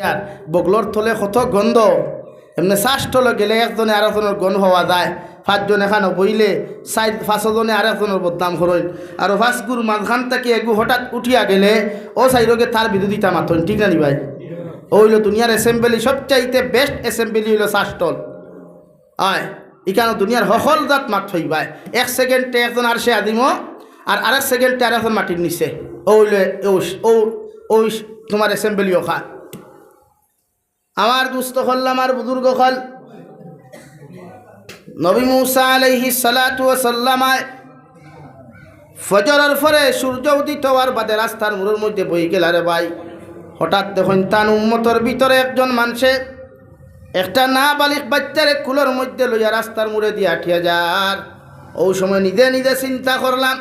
আর বগলর থলে কত গন্ধ এমনি শ্বাসটলে গেলে একজনে আরেকজনের গন্ধ হওয়া যায়। পাঁচজন এখানে বইলে পাঁচজনে আরেকজনের বদনাম করইল আর ফাঁসগুর মাঝখান থেকে এগু হঠাৎ উঠিয়া গেলে ও সাইরকে তার বিরোধিতা মাতন, ঠিক না নি ভাই? ও হইল দুনিয়ার অ্যাসেম্বলি, সবচাইতে বেস্ট অ্যাসেম্বলি হইল শ্বাসটল। আয় এখানে দুনিয়ার সকল জাত মাত হইবাই। এক সেকেন্ডে একজন আর সে আদিম আর আরেক সেকেন্ডে আরেকজন মাটির নিচে। ও হইলে ও তোমার অ্যাসেম্বলি ওখা। আমার দুস্থ হল, আমার বুজুর্গ হল, নবী মুসা আলাইহিস সালাতু ওয়াস সালাম ফজরের পরে সূর্য উদিত হওয়ার বাদে রাস্তার মোড়ের মধ্যে বই গেল। রে ভাই, হঠাৎ দেখুন তান উম্মতর ভিতরে একজন মানুষে একটা না বালিক বাচ্চারে কুলোর মধ্যে লইয়া রাস্তার মোড়ে দিয়ে আঠিয়া যার। ওই সময় নিজে নিজে চিন্তা করলাম,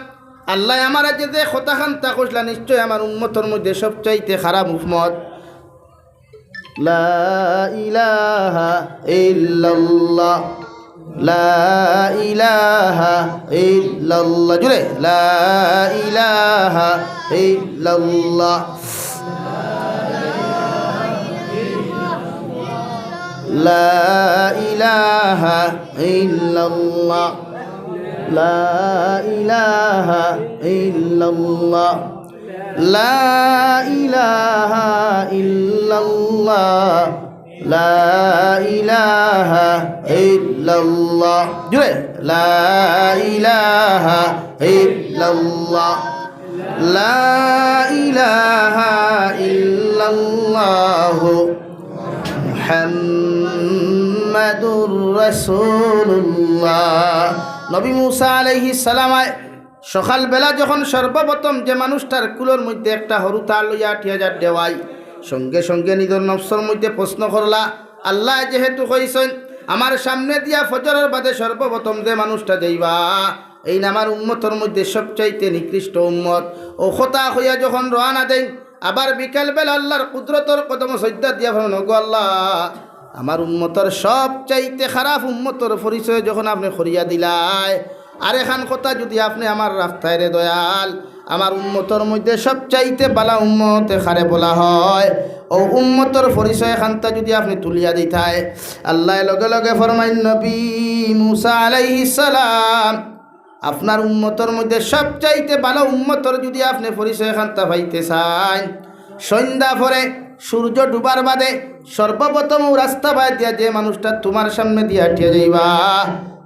আল্লাহ আমার যে খতাখান্তা কইলা নিশ্চয় আমার উম্মতর মধ্যে সবচাইতে খারাপ উম্মত। লা ইলাহা ইল্লাল্লাহ, লা ইলাহা ইল্লাল্লাহ, জুড়ে লা ইলাহা ইল্লাল্লাহ, লা ইলাহা ইল্লাল্লাহ, লা ইলাহা ইল্লাল্লাহ, লা ইলাহা ইল্লাল্লাহ, লা ইলাহা ইল্লাল্লাহ, জুড়ে লা ইলাহা ইল্লাল্লাহ, লা ইলাহা ইল্লাল্লাহ মুহাম্মাদুর রাসূলুল্লাহ। নবী মুসা আলাইহিস সালাম সকালবেলা যখন সর্বপ্রথম যে মানুষটার কুলোর মধ্যে একটা হরু তার লইয়া ৮০০০ দেওয়াই, সঙ্গে সঙ্গে নিজের নফসের মধ্যে প্রশ্ন করলা, আল্লাহ যেহেতু কইছেন আমার সামনে দিয়া ফজরের বাদে সর্বপ্রথম যে মানুষটা যাইবা এই আমার উম্মতর মধ্যে সবচাইতে নিকৃষ্ট উম্মত। ও কথা হইয়া যখন রওনা দেন, আবার বিকালবেলা আল্লাহর কুদরতর কদম সজ্জা দিয়া ভাবেন, গো আল্লাহ আমার উম্মতর সবচাইতে খারাপ উম্মতর পরিচয় যখন আপনি করিয়া দিলাই, আর এখান কথা যদি আপনি আমার রাস্তায় রে দয়াল আমার উম্মতর মধ্যে সবচাইতে বালা উম্মতে খারে বলা হয়, ও উম্মতর পরিচয় এখানটা যদি আপনি তুলিয়া দিতায়। আল্লাহ লগে লগে ফরমাইন, নবী মুসা আলাইহিস সালাম আপনার উম্মতর মধ্যে সবচাইতে ভালো উম্মতর যদি আপনি পরিচয় এখানটা পাইতে চান, সন্ধ্যা পরে সূর্য ডুবার বাদে সর্বপ্রথম রাস্তা বাই দিয়া যে মানুষটা তোমার সামনে দিয়া আটিয়া যাইবা,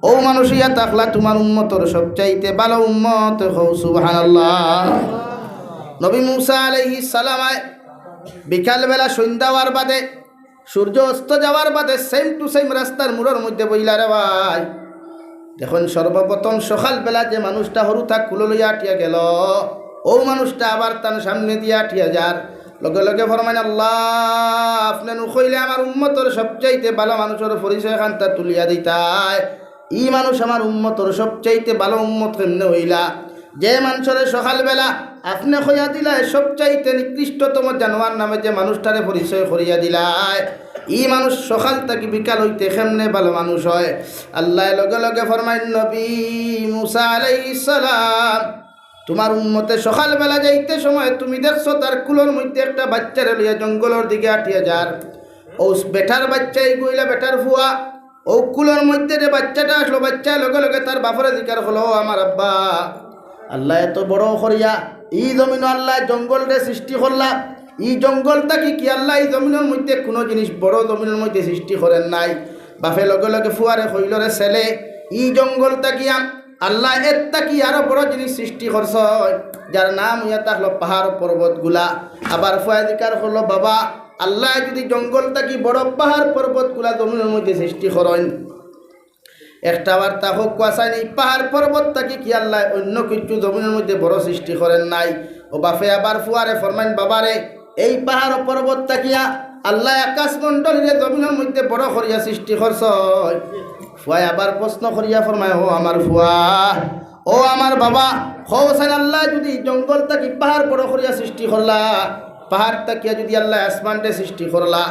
ও মানুষ ইয়া তাকলা তোমার উম্মতর সবচাইতে ভালো উম্মত হও। সুবহানাল্লাহ। নবী মুসা আলাইহিস সালাম বিকালবেলা সন্ধ্যা হওয়ার বাদে সূর্য অস্ত যাওয়ার বাদে সেম টু সেম রাস্তার মোড়ের মধ্যে বইলা। রে ভাই দেখুন, সর্বপ্রথম সকালবেলা যে মানুষটা হরু থাক কুলো লইয়া আটিয়া গেল, ও মানুষটা আবার তার সামনে দিয়া আটিয়া যার। লগে লগে ফরমাইন, আল্লাহ আপনি নুখইলে আমার উম্মতর সবচাইতে ভালো মানুষের পরিচয় খান্তা তুলিয়া দিতায়। ই মানুষ আমার উম্মতর সবচাইতে ভালো উম্মত কেমনে হইলা, যে মানুষের সকালবেলা আপনি খইয়া দিলায় সবচাইতে নিকৃষ্টতম জানোয়ার নামে যে মানুষটারে পরিচয় করিয়া দিলায়, ই মানুষ সকাল থেকে বিকাল হইতে কেমনে ভালো মানুষ হয়। আল্লাহ লগে লগে ফরমাইন, নবী মুসা আলাইহিস সালাম তোমার উম্মতে সকালবেলা যাইতে সময় তুমি দেখছো তার কুলোর মধ্যে একটা বাচ্চারে লইয়া জঙ্গলের দিকে আটিয়া যার। ও বেটার বাচ্চাই গইলা বেটার ফুয়া, ও কুলোর মধ্যে যে বাচ্চাটা আসলো, বাচ্চা লগে লগে তার বাপরে জিকার হলো, আমার আব্বা আল্লাহ এত বড় করিয়া ই জমিন আল্লাহ জঙ্গলরে সৃষ্টি করলা, ই জঙ্গলটা কি আল্লাহ এই জমিনের মধ্যে কোনো জিনিস বড় জমিনের মধ্যে সৃষ্টি করেন নাই। বাপে লগে লগে ফুয়ারে হইলরে ছেলে, ই জঙ্গলটা কি আল্লাহ এরটা কি আরো বড় জিনিস সৃষ্টি করছ, যার নাম হইয়া থাকলো পাহাড় পর্বতগুলা। আবার ফুয়া জিকার হলো, বাবা আল্লাহ যদি জঙ্গলটা কি বড় পাহাড় পর্বতগুলা জমিনের মধ্যে সৃষ্টি করেন, একটা বার্তা হোক কুয়াশায় এই পাহাড় পর্বতটা কি আল্লাহ অন্য কিছু জমিনের মধ্যে বড় সৃষ্টি করেন নাই। ও বাপে আবার ফুয়ারে ফরমাইন, বাবারে এই পাহাড় পর্বতটা কিয়া আল্লাহ আকাশমণ্ডলের জমিনের মধ্যে বড় করিয়া সৃষ্টি করছ। ফুয়ায় আবার প্রশ্ন করিয়া ফরমায়, ও আমার ফুয়া, ও আমার বাবা, হোসেন আল্লাহ যদি জঙ্গলটা কি পাহাড় বড় করিয়া সৃষ্টি করলা, পাহাড়টা কিয়া যদি আল্লাহ আসমানটা সৃষ্টি করলা,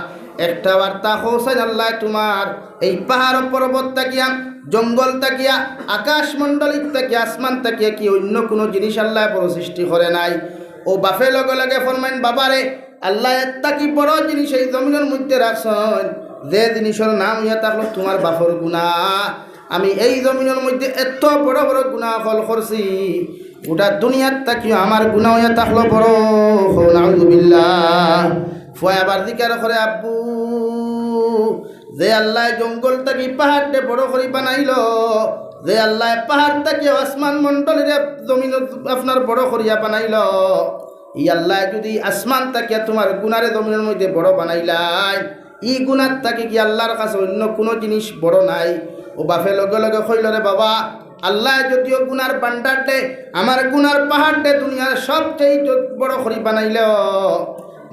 একটা বার্তা হোসেন আল্লাহ তোমার এই পাহাড় পর্বতটা কিয়া জঙ্গল তাকিয়া আকাশমণ্ডলিত তাকিয়া আসমান তাকিয়া কি অন্য কোনো জিনিস আল্লাহ বড় সৃষ্টি করে নাই। ও বাফে লগে লগে ফরমাইন, বাবারে আল্লাহ একটা কি বড় জিনিস এই জমিনের মধ্যে রাখছেন, যে জিনিসের নাম ইয়া থাকলো তোমার বাপর গুনাহ। আমি এই জমিনের মধ্যে এত বড় বড় গুনাহ ফল করছি, গোটা দুনিয়ার তাকিও আমার গুনাহ ইয়া থাকলো বড়। নাউযুবিল্লাহ। ফুয়া আবার জিকার করে, আব্বু যে আল্লাহ জঙ্গল থাকি পাহাড়ে বড় করে বানাইল, যে আল্লাহ পাহাড় থাকি আসমান মন্ডলের জমিন আপনার বড় করিয়া বানাইল, ই আল্লাহ যদি আসমান তাকিয়া তোমার গুনারে জমিনের মধ্যে বড় বানাইলাই, ই গুনার তাকে কি আল্লাহর কাছে অন্য কোনো জিনিস বড় নাই। ও বাফে লগে লগে কইল, রে বাবা, আল্লাহ যদিও গুনার বান্ডার দে, আমার গুনার পাহাড় দে দুনিয়ার সবচেয়ে বড় করি বানাইল,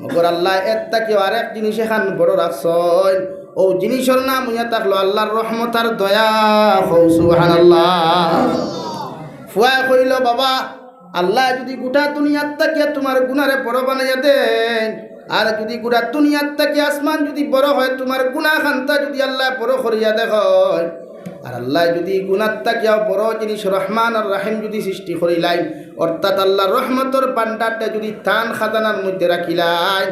মগর আল্লাহ এর তাকে আরেক জিনিস এখান বড় রাখছেন। ও জিনিসের নাম হইয়া থাকলো আল্লাহর রহমত আর দয়া। সুবহানাল্লাহ। ফুয়া কইল, বাবা, আল্লাহ যদি গোটা দুনিয়ার তাকিয়া তোমার গুনারে বড় বানাইয়া দেন, আর যদি গোটা দুনিয়ার তাকিয়া আসমান যদি বড় হয়, তোমার গুনাহ খান্তা যদি আল্লাহ বড় করিয়া দেখ, আর আল্লাহ যদি গুনার তাকিয়াও বড় জিনিস রহমান আর রাহিম যদি সৃষ্টি করিলাই, অর্থাৎ আল্লাহর রহমতর বান্ডারটা যদি তান খাজানার মধ্যে রাখিলাই,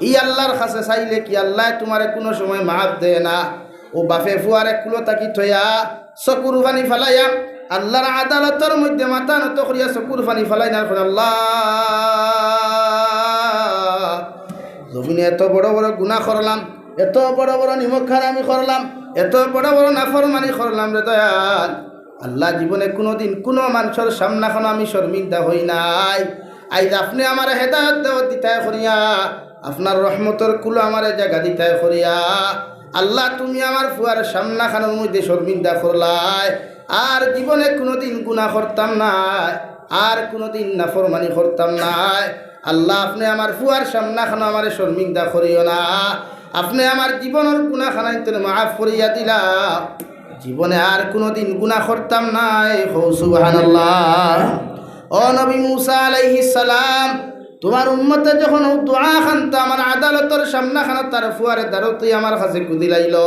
ই আল্লাহর কাছে চাইলে কি আল্লাহ তোমারে কোনো সময় মাফ দেয় না। ও বাপে ফুয়ারে কুলো তাকি থইয়া চকুর পানি ফেলাইয়া আল্লাহর আদালতের মধ্যে মাথা নত করিয়া চকুর পানি ফেলাই না, আল্লাহ জমিনে এত বড় বড় গুনাহ করলাম, এত বড় বড় নিমক খারামি করলাম, এত বড় বড় নাফরমানি করলাম রে দয়াল। আল্লাহ জীবনে কোনোদিন কোনো মানুষের সামনাখানো আমি শর্মিন্দা হই নাই। আইজ আপনি আমার হেদায়ত দেওয়া দিতায় করিয়া, আপনার রহমতর কুলো আমার জায়গা দিতায় করিয়া, আল্লাহ তুমি আমার ফুয়ার সামনাখানোর মধ্যে শর্মিন্দা করলাই। আর জীবনে কোনোদিন গুনাহ করতাম নাই, আর কোনোদিন নাফরমানি করতাম নাই। আল্লাহ আপনি আমার ফুয়ার সামনাখানো আমার শর্মিন্দা করিও না। আপনি আমার জীবনের গুনাহ খানাই তো মাফ করিয়া দিলা, জীবনে আর কোনোদিন গুনাহ করতাম নাই। সুবহানাল্লাহ। ও নবী মুসা আলাইহিস সালাম, তোমার উম্মতে যখন দোয়া খানতা আমার আদালতের সামনাখানা তার ফুয়ারে দাঁড়াতেই আমার কাছে কুদিলাইল,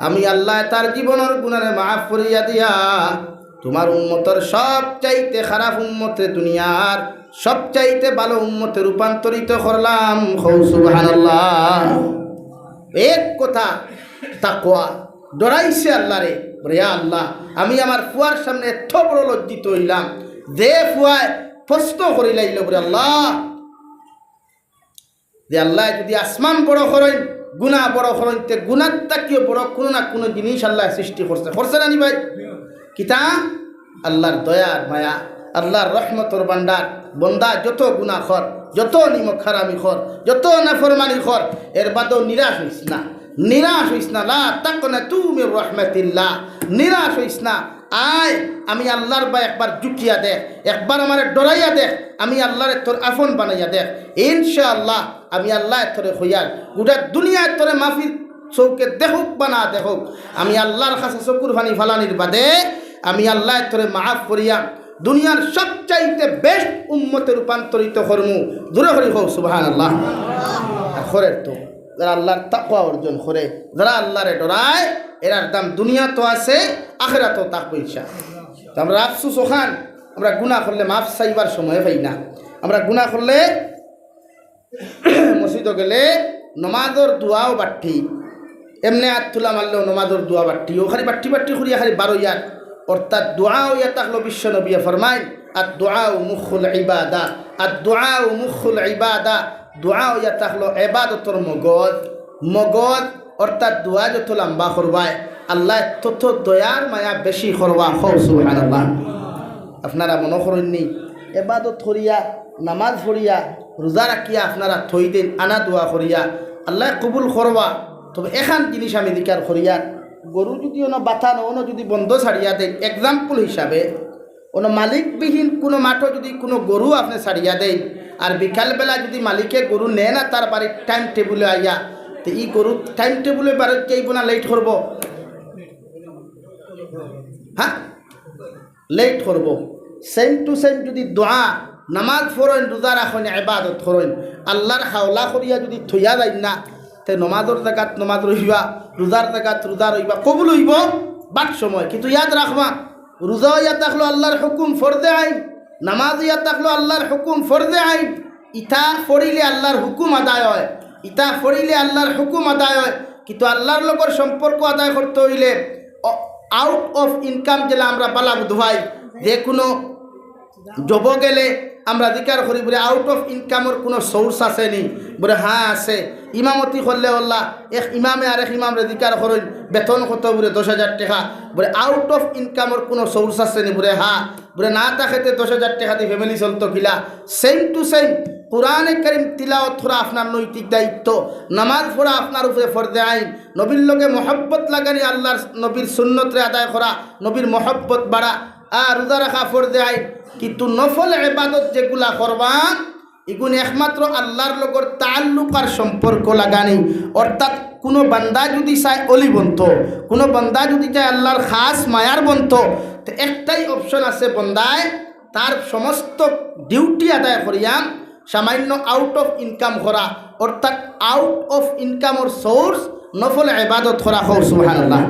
আমি আল্লাহ তার জীবনের গুনারে মাফ করিয়া দিয়া তোমার উম্মতের সবচাইতে খারাপ উম্মতে দুনিয়ার সবচাইতে ভালো উম্মতে রূপান্তরিত করলাম। সুবহানাল্লাহ। এক কথা তাকওয়া, ডরাইছে আল্লাহ রে। বলে আল্লাহ, আমি আমার ফুয়ার সামনে এত বড় লজ্জিত হইলাম, যে ফুয়ায় প্রশ্ন করিলাইল, বলে আল্লাহ, যে আল্লাহ যদি আসমান বড় করেন, গুনাহ বড় করেন, তে গুনার তাকিও বড় কোনো না কোনো জিনিস আল্লাহ সৃষ্টি করছে। করছে না নি ভাই? কিতা আল্লাহর দয়ার মায়া, আল্লাহর রহমতর ভান্ডার। বন্দা যত গুনাহ কর, যত নিমক হারামি কর, যত নাফরমানি কর, এর বাদেও নিরাশ হইস না, নিরাশ হইস না। লা তাকনাতু মির রাহমাতিল্লাহ, নিরাশ হইস না। আয় আমি আল্লাহর বা একবার জুকিয়া দেখ, একবার আমার ডরাইয়া দেখ, আমি আল্লাহরে তোর আফন বানাইয়া দেখ, ইনশাআল্লাহ আমি আল্লাহ তোরে হইয়ার গোটা দুনিয়ায় তোরে মাফির চৌকে দেখুক বা না দেখুক, আমি আল্লাহর কাছে চকুর পানি ফালানির বাদে আমি আল্লাহ তোরে মাফ করিয়া দুনিয়ার সবচাইতে বেস্ট উম্মতে রূপান্তরিত করমু। দূরে করি হোক সুবহানাল্লাহ। খরের তো যারা আল্লাহর তাকওয়া অর্জন করে, যারা আল্লাহরে ডরায়, এরার দাম দুনিয়া তো আছে, আখিরাতেও থাকবে ইনশাআল্লাহ। তো আমরা আফসুস ওখান, আমরা গুনাহ করলে মাফ চাইবার সময় পাই না। আমরা গুনাহ করলে মসজিদে গেলে নমাজর দোয়াও বাট্টি, এমনি হাত তুলা মারলেও নমাজর দোয়া বাট্টি, ও খালি বাট্টি বাট্টি করিয়া খালি 12 ইয়াত। অর্থাৎ দোয়াও ইয়া থাকলো বিশ্ব নবী ফরমায়, আর দোয়াও মুখুল ইবাদা, আর দোয়াও মুখুল ইবাদা, দোয়াও ইয়া থাকলো ইবাদতর মগজ। মগজ অর্থাৎ দোয়া যত লম্বা করবায় আল্লাহ তত দয়ার মায়া বেশি করবা। সুবহানাল্লাহ। আপনারা মনে করেননি ইবাদত করিয়া, নামাজ পড়িয়া, রোজা রাখিয়া আপনারা থই দিন আনা দোয়া করিয়া আল্লাহ কবুল করবা। তবে এখান জিনিস আমি দিকার করিয়া, গরু যদি ono বাথা ono যদি বন্ধ ছাড়িয়া দেয়, এক্সাম্পল হিসাবে ono মালিকবিহীন কোনো মাঠও যদি কোনো গরু আপনি ছাড়িয়া দেয়, আর বিকালবেলা যদি মালিকে গরু নেয় না তার বাড়ির টাইম টেবুলে আইয়া, তো এই গরু টাইম টেবুলে বাড়ির যাইব না লেট করব? হ্যাঁ, লেট করব। সেম টু সেম যদি দোয়া নামাজ পড়েন, রোজা রাখেন, ইবাদত করেন, আল্লাহর হাওলা করিয়া যদি থইয়া যায় না, তে নমাজর জায়গাত নমাজ রহিবা, রোজার জায়গাত রোজা রহিবা, কবুল হইব বাট সময়। কিন্তু ইয়াদ রাখবা, রোজা ইয়া থাকলো আল্লাহর হুকুম ফরজে আইন, নামাজ ইয়া থাকলো আল্লাহর হুকুম ফরজে আইন, ইতা ফড়িলে আল্লাহর হুকুম আদায় হয়, ইতা ফড়িলে আল্লাহর হুকুম আদায় হয়, কিন্তু আল্লাহর লগর সম্পর্ক আদায় করতে হইলে আউট অফ ইনকাম যেটা আমরা বালা বুধবাই যে কোনো জব গেলে আমরা জিকার করি বলে আউট অফ ইনকামের কোনো সোর্স আছে নি বলে হ্যাঁ আছে। ইমামতি করলে আল্লাহ এক ইমামে আর এক ইমামরে জিকার করেন বেতন কত বলে 10,000 টাকা বলে আউট অফ ইনকামের কোনো সোর্স আছে নি বলে হ্যাঁ বলে না থাকতে 10,000 টাকা দিয়ে ফ্যামিলি চলতো কিলা। সেম টু সেম কোরআনে কারিম তিলাওয়াত করা আপনার নৈতিক দায়িত্ব, নামাজ পড়া আপনার উপরে ফরজে আইন, নবীর লগে মহব্বত লাগানি আল্লাহর নবীর সুন্নতরে আদায় করা, নবীর মহব্বত বাড়া, আর রোজা রাখা ফরজে আইন। কিন্তু নফল ইবাদত যেগুলা করবা এগুলো একমাত্র আল্লাহর লগর তাল্লুক আর সম্পর্ক লাগানি। অর্থাৎ কোনো বান্দা যদি চায় অলি বন্ত, কোনো বান্দা যদি চায় আল্লাহর খাস মায়ার বন্ত, তো একটাই অপশন আছে, বন্দায় তার সমস্ত ডিউটি আদায় করিয়া সামান্য আউট অফ ইনকাম করা, অর্থাৎ আউট অফ ইনকামর সোর্স নফল ইবাদত করা। হোক সুবহানাল্লাহ,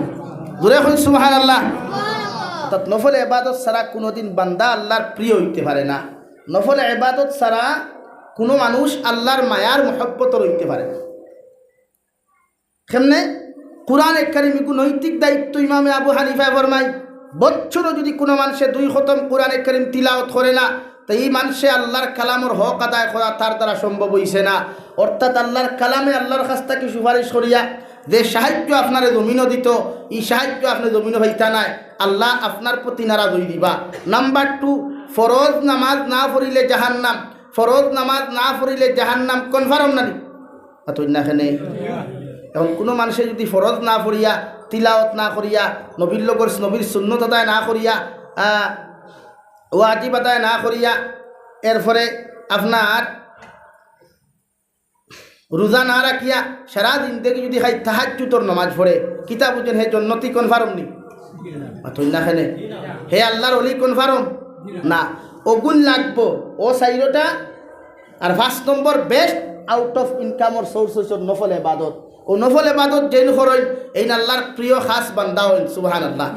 জোরে হই সুবহানাল্লাহ। অর্থাৎ নফল ইবাদত ছাড়া কোনোদিন বান্দা আল্লাহর প্রিয় হইতে পারে না। নফল ইবাদত ছাড়া কোনো মানুষ আল্লাহর মায়ার মহব্বত হইতে পারে না। কেমনে? কোরআনে কারিম নৈতিক দায়িত্ব ইমামে আবু হানিফা ফরমাই বছরও যদি কোনো মানুষে 2 খতম কোরআনে কারিম তিলাওয়াত করে না, তো এই মানুষে আল্লাহর কালামর হক আদায় করা তার দ্বারা সম্ভব হইছে না। অর্থাৎ আল্লাহর কালামে আল্লাহর কাছ থেকে সুপারিশ করিয়া যে সাহায্য আপনার জমিনও দিত, এই সাহায্য আপনার জমিনও হইতা নাই, আল্লাহ আপনার প্রতি নারাজ হই দিবা। নাম্বার 2, ফরজ নামাজ না পড়িলে জাহান্নাম। ফরজ নামাজ না পড়িলে জাহান্নাম কনফার্ম নানি এখানে। এখন কোনো মানুষে যদি ফরজ না পড়িয়া, তিলাওয়াত না করিয়া, নবীর লগর নবীর সুন্নত আদায় না করিয়া, ওয়াজিব আদায় না করিয়া, এরপরে আপনার রোজা না রাখিয়া সারা দিন থেকে যদি খাই তাহাজ্জুদের নামাজ পড়ে, কিতাব বুঝেন হে জন্নতি কনফার্ম নি এখানে? হে আল্লাহর ওলি কনফার্ম না। ওগুন লাগবো ও সাইরোটা। আর 5 নম্বর বেস্ট আউট অফ ইনকামর সোর্স হচ্ছে নফল ইবাদত। ও নফল ইবাদত যেন করেন এই আল্লাহর প্রিয় খাস বান্দা হইন। সুবহানাল্লাহ,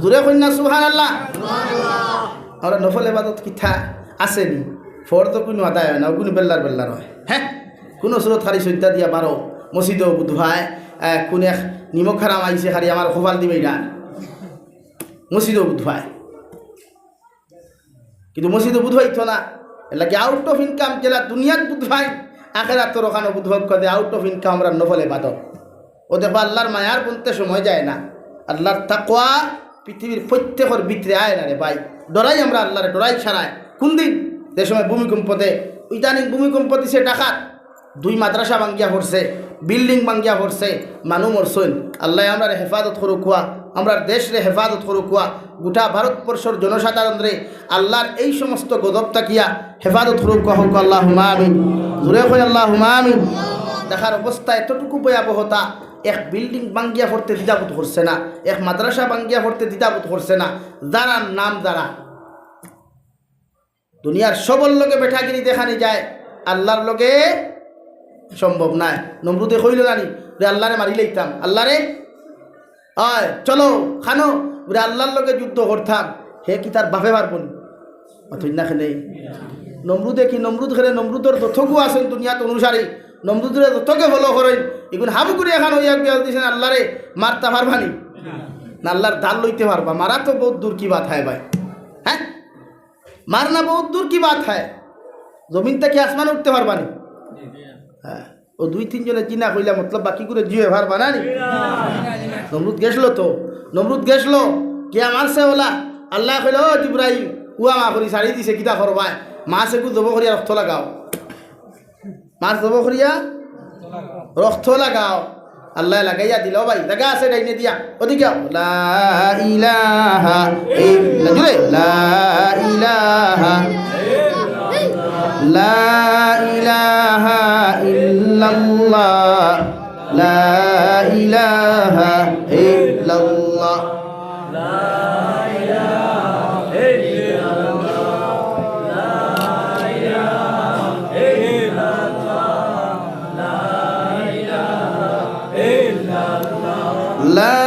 জোরে কইন না সুবহানাল্লাহ। আমরা নফল ইবাদত কিথা আসেনি, ফরজ কোনো আদায় হয় না, ওগুলো বেল্লার হয়। হ্যাঁ, কোনো সুরত খারি সৈত্যা দিয়া পারো মসজিদও বুধবাই কোন এক নিমখ খারাম আইসে খারি আমার খোফাল দিবে না, মসজিদও বুধবাই, কিন্তু মসজিদও বুধবাইতো না। এলাকি আউট অফ ইনকাম যেটা দুনিয়াত বুধবাই, আখেরাত তোর ওখানে বুধবাই করে আউট অফ ইনকাম আমরা নফল ইবাদত। ও দেখো আল্লাহর মায়ার বলতে সময় যায় না। আল্লাহর তাকওয়া পৃথিবীর প্রত্যেকের ভিতরে আয় না রে ভাই। ডরাই আমরা আল্লাহরে, ডরাই ছাড়ায়। কোন দিন যে সময় ভূমিকম্পতে, ইদানিং ভূমিকম্প দিছে ডাকাত, 2 মাদ্রাসা ভাঙ্গিয়া পড়ছে, বিল্ডিং ভাঙ্গিয়া পড়ছে, মানুষ মরছেন। আল্লাহ আমরা হেফাজত করুক কুয়া, আমরা দেশরে হেফাজত করুক কুয়া, গোটা ভারতবর্ষের জনসাধারণ রে আল্লাহর এই সমস্ত গজব তাকিয়া হেফাজত করুক কুয়া। হোক আল্লাহুম্মা আমিন, জোরে কই আল্লাহুম্মা আমিন। দেখার অবস্থা এতটুকু ভয়াবহতা, এক বিল্ডিং ভাঙ্গিয়া পড়তে দ্বিধাবোধ করছে না, এক মাদ্রাসা ভাঙ্গিয়া পড়তে দ্বিধাবোধ করছে না। যারা নাম যারা দুনিয়ার সবল লোকে বেঠাগিরি দেখানি যায়, আল্লাহর লোকে সম্ভব নাই। নমরুদে কইল নানি রে আল্লাহরে মারি লইতাম, আল্লাহরে আয় চলো খানো রে আল্লাহর লোকে যুদ্ধ করতাম, হে কি তার বাপে পারবো নি অথইনাখানে। নমরুদে কি নমরুদ খেলে নমরুদর যতগু আছেন দুনিয়াত অনুসারী, নমরুদরে যতকে ফলো করেন এগুলো হাবু করে এখন হইয়া গিয়া দিয়েছেন আল্লাহরে মারতে পারবানি না, আল্লাহর দাল লইতে পারবা? মারা তো বহুত দূর কি বাত হয় ভাই। হ্যাঁ, মারনা বহুত দূর কি বাত হয়, জমিন থেকে আসমান উঠতে পারবানি? হ্যাঁ, ও 2-3 জনে চিনা কইলা মতলব বাকি করে জিয়ে ভার বানানি। নমরুদ গেছলো তো, নমরুদ গেছলো কে মারছে ওলা, আল্লাহ কইল ও জিব্রাইল উয়া মা করি ছাড়ি দিছে কিতা করবাই, মাছ একটু জব করিয়া রক্ত লাগাও, মাছ জব করিয়া রক্ত লাগাও। আল্লাহ লাগাইয়া দিল ভাই, জায়গা আছে ডাইনে দিয়া ওদিকে লা ইলাহা ইল্লাল্লাহ, লা ইলাহা লা ইলাহা ইল্লাল্লাহ, লা ইলাহা ইল্লাল্লাহ, লা ইলাহা ইল্লাল্লাহ, লা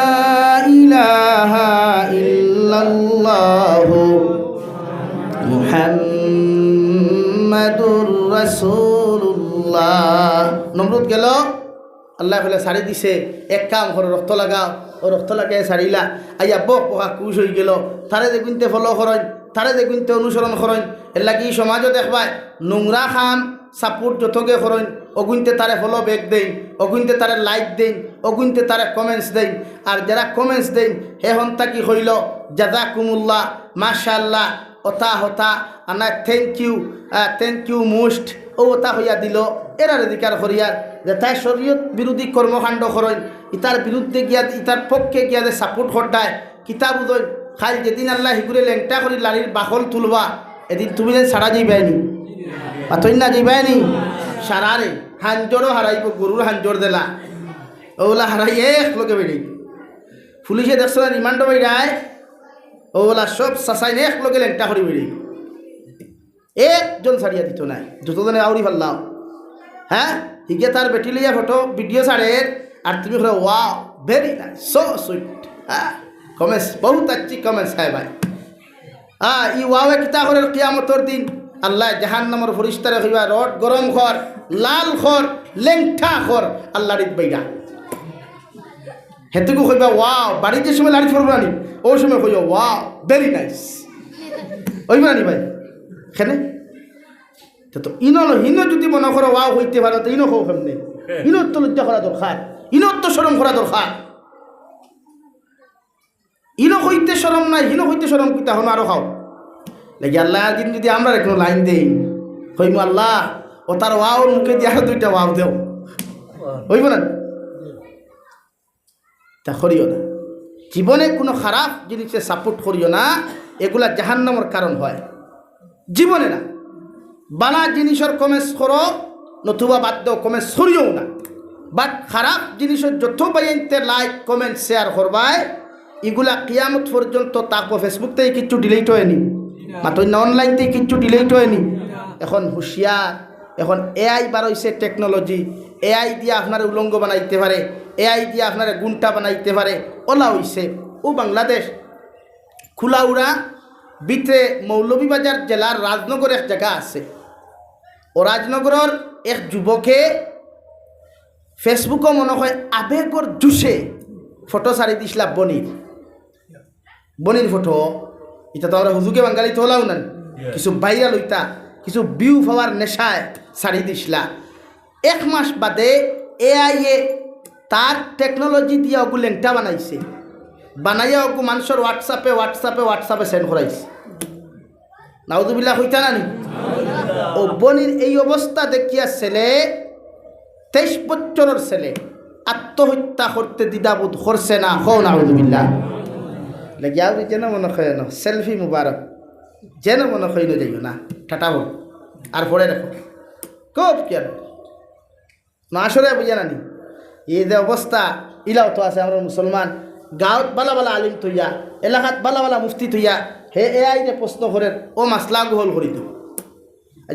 ইলাহা ইল্লাল্লাহ মুহাম্মাদুর রাসূল। আল্লাহ নমরুদ গেল আল্লাহ ফেলে শাড়ি দিছে এক কাম করো রক্ত লাগাও ও রক্ত লাগাই শাড়িলা আইয়া বক পোকা কুশ হয়ে গেল তারে দেখুনতে ফলো করেন তারে দেখুনতে অনুসরণ করেন এর লাগি সমাজও দেখবায় নোংরা খাম সাপোর্ট যতকে করেন অগুনতে তারে ফলো ব্যাক দেন অগুনতে তারে লাইক দেন অগুনতে তারে কমেন্টস দেন আর যারা কমেন্টস দেন হে হন্তা কি হইল জাযাকুমুল্লাহ মাশাআল্লাহ ওতা হতা আনা থ্যাংক ইউ মোস্ট ও ওতা হইয়া দিল এরার অধিকার করিয়ার যে তাই শরীয়ত বিরোধী কর্মকাণ্ড করেন ইতার বিরুদ্ধে গিয়া ইতার পক্ষে গিয়া যে সাপোর্ট ঘটায় কিতাব উদয় খাই যেদিন আল্লাহ হিগুরে লেংটা করি লাড়ির বাকল তুলবা এদিন তুমি যে সারা যাইবাইনি পাতই না যাইবাইনি সারারে হাঞ্জরও হারাইব গরুর হাঞ্জর দেলা ওলা হারাই এক লোকে বেরিয়ে পুলিশে দেখছো না রিমান্ড বেড়ায় ওলা সব চাচাই এক লোকে লেংটা করি বেরিয়ে একজন ছাড়িয়া দিত নাই যতজনে আউরি ফাল্লাও হ্যাঁ হিগে তার বেটি লইয়া ফটো ভিডিও ছাড়ের আর তুমি wow very nice so sweet হ্যাঁ কমেন্টস বহুত अच्छी কমেন্টস है ভাই ই ওয়াও কিতা করে কিয়ামতের দিন আল্লাহ জাহান্নামের ফরিস্তারে কইবা রড গরম কর লাল কর লেংটা কর আল্লাহ রিত বাইগা হেতুকু কইবা ওয়াও বাড়িতে সময় লাড়ি ফরব না ও সময় কইও ওয়াও ভেরি নাইস ওইবা নি ভাই এখানে তো হিনো যদি মনে করো ওয়াও হইতে পারো তো ইনো খাও কেমনে ইনোর তো লজ্জা করা দরকার ইনোর তো শরম করা দরকার ইনো হইতে শরম নাই হিনো হইতে শরম কিতা হন আরো খাও লেগে আল্লাহ দিন যদি আমরা কোনো লাইন দেই হইমু আল্লাহ ও তার ওয়াওর মুখে দিয়ে আরো দুইটা ওয়াও দেও হইব না তা করিও না জীবনে কোনো খারাপ জিনিসে সাপোর্ট করিও না এগুলা জাহান্নামের কারণ হয় জীবনে না বালা জিনিসের কমেন্টস করো নতুবা বাদ দাও কমেন্টস করিও না বাট খারাপ জিনিসের যত বাইনতে লাইক কমেন্ট শেয়ার করবায় এগুলা কিয়ামত পর্যন্ত তাকবো ফেসবুক থেকে কিচ্ছু ডিলিট হয়নি মাত্র অনলাইন থেকে কিচ্ছু ডিলিট হয়নি এখন হুঁশিয়ার এখন এআই বার হইছে টেকনোলজি এআই দিয়ে আপনার উলঙ্গ বানাইতে পারে এআই দিয়ে আপনার গুণটা বানাইতে পারে ওলা হইছে ও বাংলাদেশ খুলাউড়া ভিতরে মৌলভীবাজার জেলার রাজনগর এক জায়গা আছে ও রাজনগরের এক যুবকে ফেসবুকও মনে হয় আবেগর জুসে ফটো সারি দিছিলা বনির ফটো এটা তো আমরা হুজুকে বাঙালিতে হলাও না কিছু ভাইরাল হইতা কিছু ভিউ পাওয়ার নেশায় সারি দিছিলা এক মাস বাদে এআই তার টেকনোলজি দিয়ে ওগু লেংটা বানাইছে বানাইয়া ওগু মানুষের হোয়াটসঅ্যাপে সেন্ড করাইছে নাউজুবিল্লাহ হইতা না নি ও বনির এই অবস্থা দেখিয়া ছেলে 23 বছরের ছেলে আত্মহত্যা করতে দ্বিধাবোধ করছে না হও নাউজুবিল্লাহ লাগিয়া যেন মনে হয় না সেলফি মুবারক যেন মনে হয় না যাইও না ঠাটা হোক আর পরে রাখো খুব কেন না আসলে বুঝে নানি এই যে অবস্থা ইলাও তো আছে আমরা মুসলমান গাঁৱত বালা বালা আলিম থইয়া এলাকাত বালা বালা মুফতি থইয়া হে এআই যে প্রশ্ন করেন ও মাসলা হল করি তো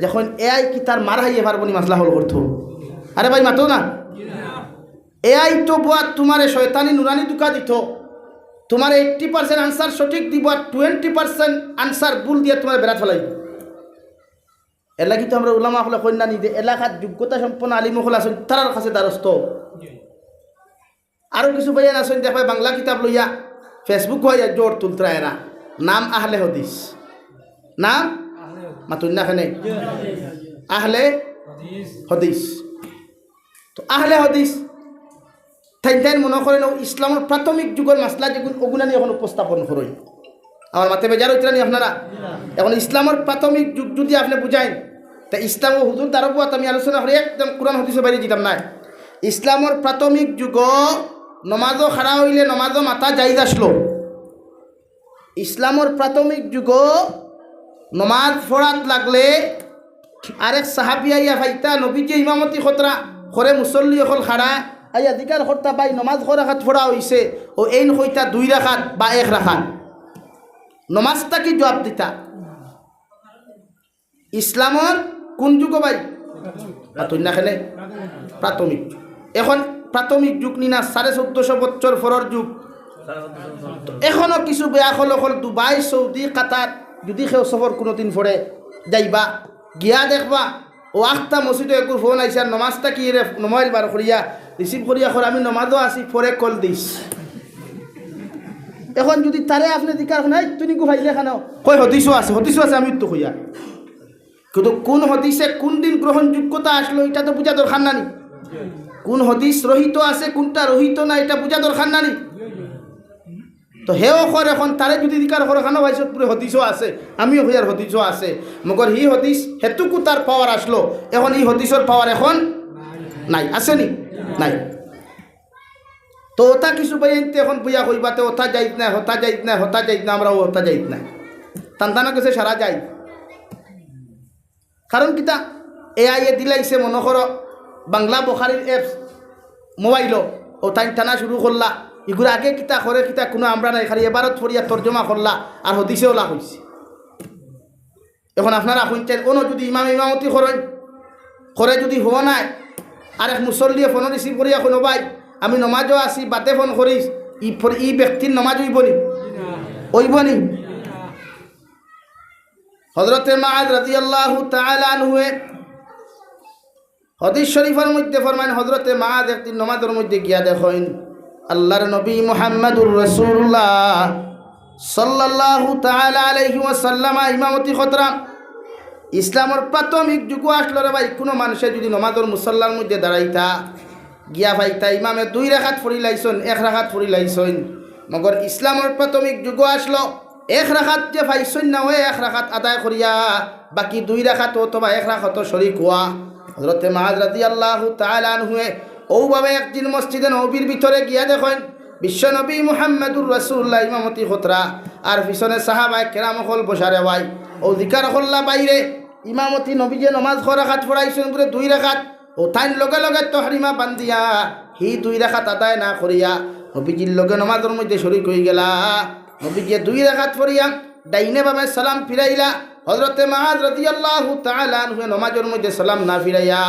যখন এআই কি তার মার হাইয়ে পারবো নি মাসলা হল করতো আরে ভাই মাতো না এআই তো বুয়া তোমারে শয়তানি নুরানি দুকা দিত তোমার 80% আনসার সঠিক দিব আর 20% আনসার ভুল দিয়ে তোমার বেড়াত ফেলাইব এর লাগি তো আমরা উলামা হলে কন্যা নিদে এলাকার যোগ্যতা সম্পন্ন আলিম হল আছেন তার কাছে দ্বারস্থ আরও কিছু ভাইয়ান আছেন দেখায় বাংলা কিতাব লইয়া ফেসবুক হইয়া জোর তুলতরা এরা নাম আহলে হদিস নাম মাতুন্নাখানে আহলে হদিস তো আহলে হদিস তাই মনে করেন ইসলামের প্রাথমিক যুগের মাসলা যেগুলো ওগুলা নিয়ে এখন উপস্থাপন করেন আমার মাথায় বেজার হইতে নি আপনারা এখন ইসলামের প্রাথমিক যুগ যদি আপনি বুঝাইন তা ইসলাম ও হুজুর তার উপর আমি আলোচনা করে একদম কোরআন হাদিসে বাইরে যেতাম না ইসলামের প্রাথমিক যুগ নমাজও খাড়া হইলে নমাজও মাথা জাইজ আসলো ইসলামের প্রাথমিক যুগ নমাজ পড়াত লাগলে আরেক সাহাবি আইয়া ফাইতা নবীজি ইমামতি খতরা করে মুসল্লি অকল খাড়া আইয়া দিকার কর্তা বাই নমাজ খ রাখাত ফোড়া হইছে ও এই হইতা 2 রাখাত বা 1 রাখাত নমাজটা কি জবাব দিতা ইসলামর কোন যুগ ভাই খেলে প্রাথমিক এখন প্রাথমিক যুগ নিনা 1450 বছর পরের যুগ এখনো কিছু বেয়া হল দুবাই সৌদি কাতার যদি কেউ সফর কোনোদিন পড়ে যাইবা গিয়া দেখবা ও আখতা মসজিদে একটু ফোন আইসা নমাজটা কি রে মোবাইল বার করিয়া রিসিভ করিয়া করে আমি নমাজও আসি পরে কল দিস। এখন যদি তারে আপনি দিকার নাই তুমি গুহাইলে খানাও কই হদিসও আছে আমি তো কইয়া, কিন্তু কোন হদিসে কোন দিন গ্রহণযোগ্যতা আসলো এটা তো বোঝা দরকার নানি। কোন হদিস রহিত আছে কোনটা রহিত না এটা বোঝা দরকার নানি। তো হেও কর এখন তারে যদি দিকার করে খানো ভাইসত পুরো হদিসও আছে আমিও হইয়ার হদিসও আছে, মগর হি হদিস হেতুকু তার পাওয়ার আসলো, এখন এই হদিসের পাওয়ার এখন নাই, আসেনি নাই। তো ওটা কিছু বাইতে এখন বুঝা কইবাতে ওটা যাইত না হতা যাইত না আমরা ওটা যাইত না তান্তানা কাছে সারা যাই। কারণ কিতা এআই দিলাইছে মনে করো বাংলা বখারির অ্যাপস মোবাইল ও তাই টানা শুরু করলা, এগুলো আগে কিতা করে কিতা কোনো আমরা নাই, খালি এবারত ফরিয়া তর্জমা করলা আর হদিসে ওলা হয়েছে। এখন আপনারা শুনছেন কোনো যদি ইমামতি করে যদি হওয়া নাই আর এক মুসল্লিয়ে ফোন রিসিভ করিয়া কোনো ভাই আমি নমাজও আসি বাতে ফোন করিস ই ব্যক্তির নমাজ ওইব নি। হযরতে মুআয রাদিয়াল্লাহু তাআলা আনহু হাদিস শরীফের মধ্যে ফরমান হযরতে মুআয একদিন নমাজের মধ্যে গিয়া দেখেন আল্লাহর নবী মুহাম্মদুর রাসূলুল্লাহ সাল্লাল্লাহু তাআলা আলাইহি ওয়াসাল্লাম ইমামতি খতরা। ইসলামের প্রাথমিক যুগ আসলো রে ভাই, কোনো মানুষে যদি নমাজের মুসল্লার মধ্যে দাঁড়াইতা গিয়া ভাইতা ইমামে 2 রাকাত পড়ি লাইছন 1 রাকাত পড়ি লাইছন, মগর ইসলামের প্রাথমিক যুগ আসলো 1 রাকাত যে পাইছন না ওই 1 রাকাত আদায় করিয়া বাকি 2 রাকাত অথবা 1 রাকাত শরীক হওয়া। হযরতে মুআয রাদিয়াল্লাহু তাআলা আনহু ওভাবে একদিন মসজিদে নববীর ভিতরে গিয়া দেখেন বিশ্বনবী মুহাম্মদুর রাসূলুল্লাহ ইমামতি খতরা আর পিছনে সাহাবায়ে কেরাম হল বসারে ভাই ও জিকার হল্লা বাইরে ইমামতি নবী যে নামাজ 6 রাকাত পড়াইছেন করে 2 রাকাত ও তাই লগে লগে তহরিমা বান্দিয়া হি 2 রাকাত আদায় না করিয়া নবীজির লগে নামাজের মধ্যে শরীক হয়ে গেলা। নবীজি 2 রাকাত পড়িয়া ডাইনে ভাবে সালাম ফিরাইলা। হযরতে মুআয রাদিয়াল্লাহু তাআলা আনহু নামাজের মধ্যে সালাম না ফিরাইয়া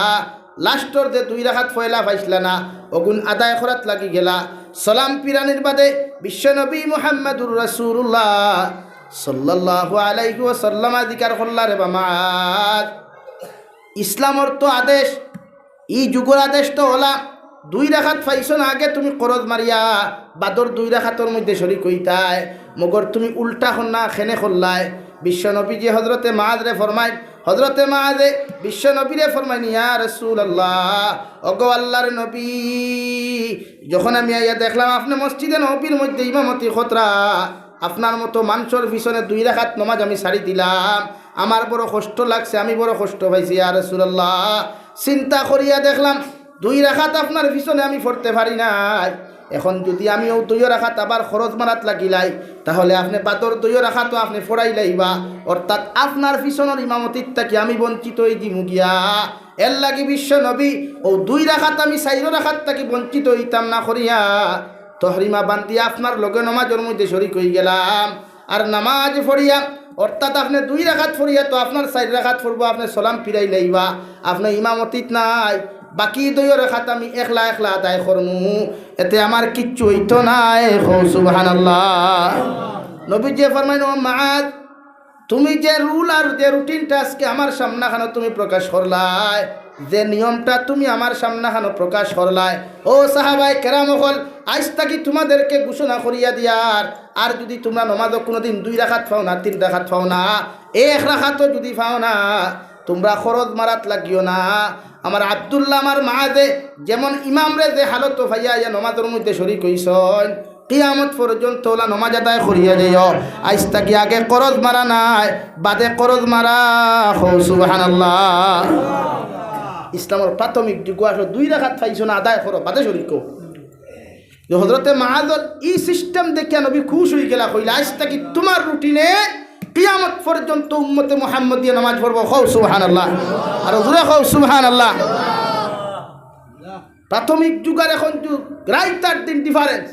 লাস্টর যে 2 রাকাত পয়লা পাইছলা না ওগুন আদায় করাত লাগি গেলা। সালাম ফিরানির বাদে বিশ্বনবী মুহাম্মদুর রাসূলুল্লাহ সাল্লাল্লাহু আলাইহি ওয়াসাল্লাম জিকার করলা রে মুআয ইসলামর তো আদেশ ই যুগর আদেশ তো হলা 2 রাকাত পাইছো না আগে তুমি করজ মারিয়া বাদর 2 রাকাতের মধ্যে শরীক হইতায়, মগর তুমি উল্টা হন্না খেনে করলায়। বিশ্বনবীজি হযরতে মুআয রে ফরমায় হযরতে মুআয বিশ্বনবীরে ফরমাইনি ইয়া রাসূলুল্লাহ ওগো আল্লাহর নবী যখন আমি আইয়া দেখলাম আপনি মসজিদে নববীর মধ্যে ইমামতি খতরা আপনার মতো মানুষের পিছনে 2 রাকাত নামাজ আমি ছাড়ি দিলাম, আমার বড় কষ্ট লাগছে, আমি বড় কষ্ট পাইছি ইয়া রাসূলুল্লাহ। চিন্তা করিয়া দেখলাম 2 রাকাত আপনার পিছনে আমি পড়তে পারি নাই, এখন যদি আমিও 2 রাকাত আবার খরচ মারাত লাগিলাই তাহলে আপনি বাদর 2 রাকাতও আপনি ফড়াই লাইবা, অর্থাৎ আপনার পিছনের ইমামতির থেকে আমি বঞ্চিত হই দিমু গিয়া। এর লাগি বিশ্ব নবী ও 2 রাকাত আমি 4 রাকাত থেকে বঞ্চিত হইতাম না করিয়া তহরিমা বান্দি আপনার লগে নামাজের মধ্যে শরীক হয়ে গেলাম। আর নামাজ পড়িয়া অর্থাৎ আপনি 2 রাকাত পড়িয়া তো আপনার 4 রাকাত পড়বো, আপনি সালাম ফিরাই লাইবা, আপনি ইমামতিত নাই, বাকি 2 রাকাত আমি একলা আদায় করমু, এতে আমার কিচ্ছু হইতো নাই। সুবহানাল্লাহ। নবী যে ফরমাইন ও মুআয তুমি যে রুল আর যে রুটিনটা আজকে আমার সামনাখানে তুমি প্রকাশ করলাই, যে নিয়মটা তুমি আমার সামনাখানে প্রকাশ করলাই, ও সাহাবায়ে কেরাম হল আজ তাকি তোমাদেরকে ঘোষণা করিয়া দিয়ার আর যদি তোমরা নমাজও কোনোদিন 2 রাকাত পাও না 3 রাকাত পাও না 1 রাকাতও যদি পাও না তোমরা খরচ মারাত লাগিও না। আমার আব্দুল্লাহ আমার মুআযে যেমন ইমামরে যে হালত ভাইয়া ইয়া নমাজের মধ্যে শরীক হইছন কিয়ামত পর্যন্ত ওলা নমাজ আদায় করিয়া যাইও। আজ তাকি আগে খরচ মারা নাই বাদে খরচ মারা। সুবহানাল্লাহ। ইসলামের প্রাথমিক যুগ আসলে 2 রাকাত পাইছো না আদায় করো বাদে শরীক। হযরতে মুআযর এই সিস্টেম দেখে নবী খুশ হয়ে গেলা, কইলা আজ তাকি তোমার রুটিনে কিয়ামত পর্যন্ত উম্মতে মুহাম্মদিয়া নামাজ পড়বো। সুবহানাল্লাহ। আর জোরে সুবহানাল্লাহ। প্রাথমিক যুগ আর এখন যুগ রাইট আর দিন ডিফারেন্স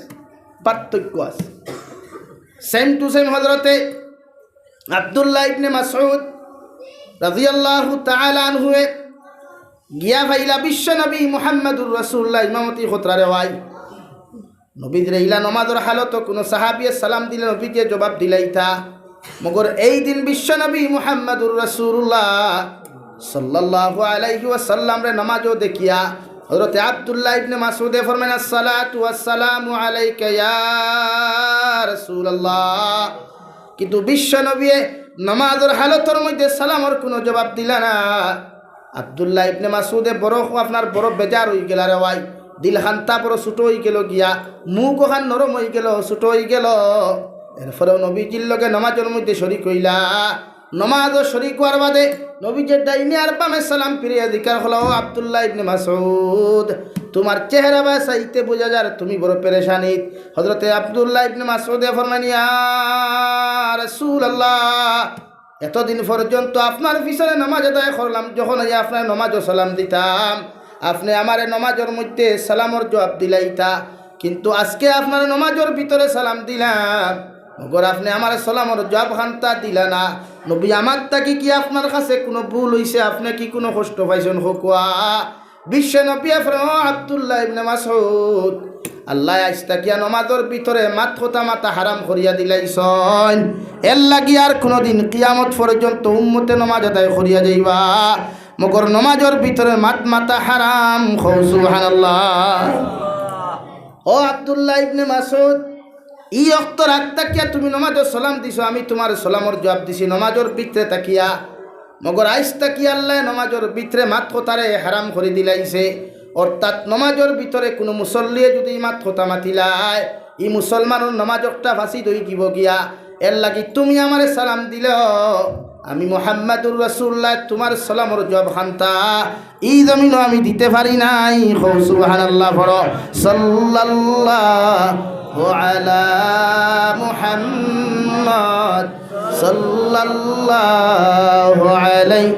পার্থক্য আছে। সেম টু সেম হযরতে আব্দুল্লাহ ইবনে মাসউদ রাদিয়াল্লাহু তাআলা আনহু গিয়া ভাইলা বিশ্ব নবী মুহাম্মদুর রাসূলুল্লাহ ইমামতি খতরারে ভাই নবীর ইলা নামাজের হালত কোনো সাহাবীয়ে সালাম দিলে নবীকে জবাব দিলাইতা, মগর এই দিন বিশ্ব নবী মুহাম্মদুর রাসূলুল্লাহ সাল্লাল্লাহু আলাইহি ওয়াসাল্লাম রে নামাজও দেখিয়া হযরত আব্দুল্লাহ ইবনে মাসউদে ফরমান আসসালাতু ওয়াসসালামু আলাইকা ইয়া রাসূলুল্লাহ। কিন্তু বিশ্ব নবী নামাজের হালতের মধ্যে সালামের কোনো জবাব দিলা না। আব্দুল্লাহ ইবনে মাসউদে বড় আপনার বড় বেজার হয়ে গেল রে ভাই, দিল খান্তা বড় ছোট হয়ে গেল গিয়া, মুখ ওখান নরম হয়ে গেল, ছোট হয়ে গেল। এরপরেও নবীজির লগে নামাজের মধ্যে শরীক হইলা। নমাজ ও শরীক হওয়ার বাদে নবীজের ডাইনে আর বামে সালাম ফিরিয়ে দিকার হলো আব্দুল্লাহ ইবনে মাসউদ, তোমার চেহারা বা সাইতে বোঝা যার তুমি বড় পেরেশানিত। হযরতে আব্দুল্লাহ ইবনে মাসউদে ফরমান ইয়া রাসূলুল্লাহ, এতদিন পর্যন্ত আপনার পিছনে নামাজ আদায় করলাম, যখন আপনার নামাজ ও সালাম দিতাম আপনি আমারে নামাজের মধ্যে সালামর জবাব দিলাইতা, কিন্তু আজকে আপনার নামাজের ভিতরে সালাম দিলাম, মগর আপনি আমার সালামর জবাব খান্তা দিলা না। নবী আমার তাকি কি আপনার কাছে কোনো ভুল হইছে? আপনি কি কোনো কষ্ট পাইছেন হোকুয়া? বিশ্ব নবী আব্দুল্লাহ ইবনে মাসউদ, আল্লাহ আইস্তাকিয়া নমাজের ভিতরে মাত কথা মাতা হারাম করিয়া দিলাইছন, এর লাগি আর কোনোদিন কিয়ামত পর্যন্ত উম্মতে নমাজ আদায় করিয়া যাইবা, মগর নমাজের ভিতরে মাত মাতা হারাম। সুবহানাল্লাহ। ও আব্দুল্লাহ ইবনে মাসউদ, ই অক্ত রাত তাকিয়া তুমি নমাজের সালাম দিছো, আমি তোমার সালামর জবাব দিছি নমাজের ভিতরে তাকিয়া, মগর আইস তাকিয়া আল্লাহ নমাজের ভিতরে মাত কথারে হারাম করে দিলাইছে। অর্থাৎ নমাজের ভিতরে কোনো মুসল্লিয়ে যদি মাত কথা মাতিলায়, ই মুসলমানের নমাজটা ফাঁসি দই দিব গিয়া, এর লাগি তুমি আমারে সালাম দিল, আমি মুহাম্মাদুর রাসূলুল্লাহ তোমার সালামর জবাব খান্তা ই জমিনও আমি দিতে পারি নাই। সুবহানাল্লাহ। পড়ো সাল্লাল্লাহু আলা মুহাম্মদ সাল্লাল্লাহু আলাইহি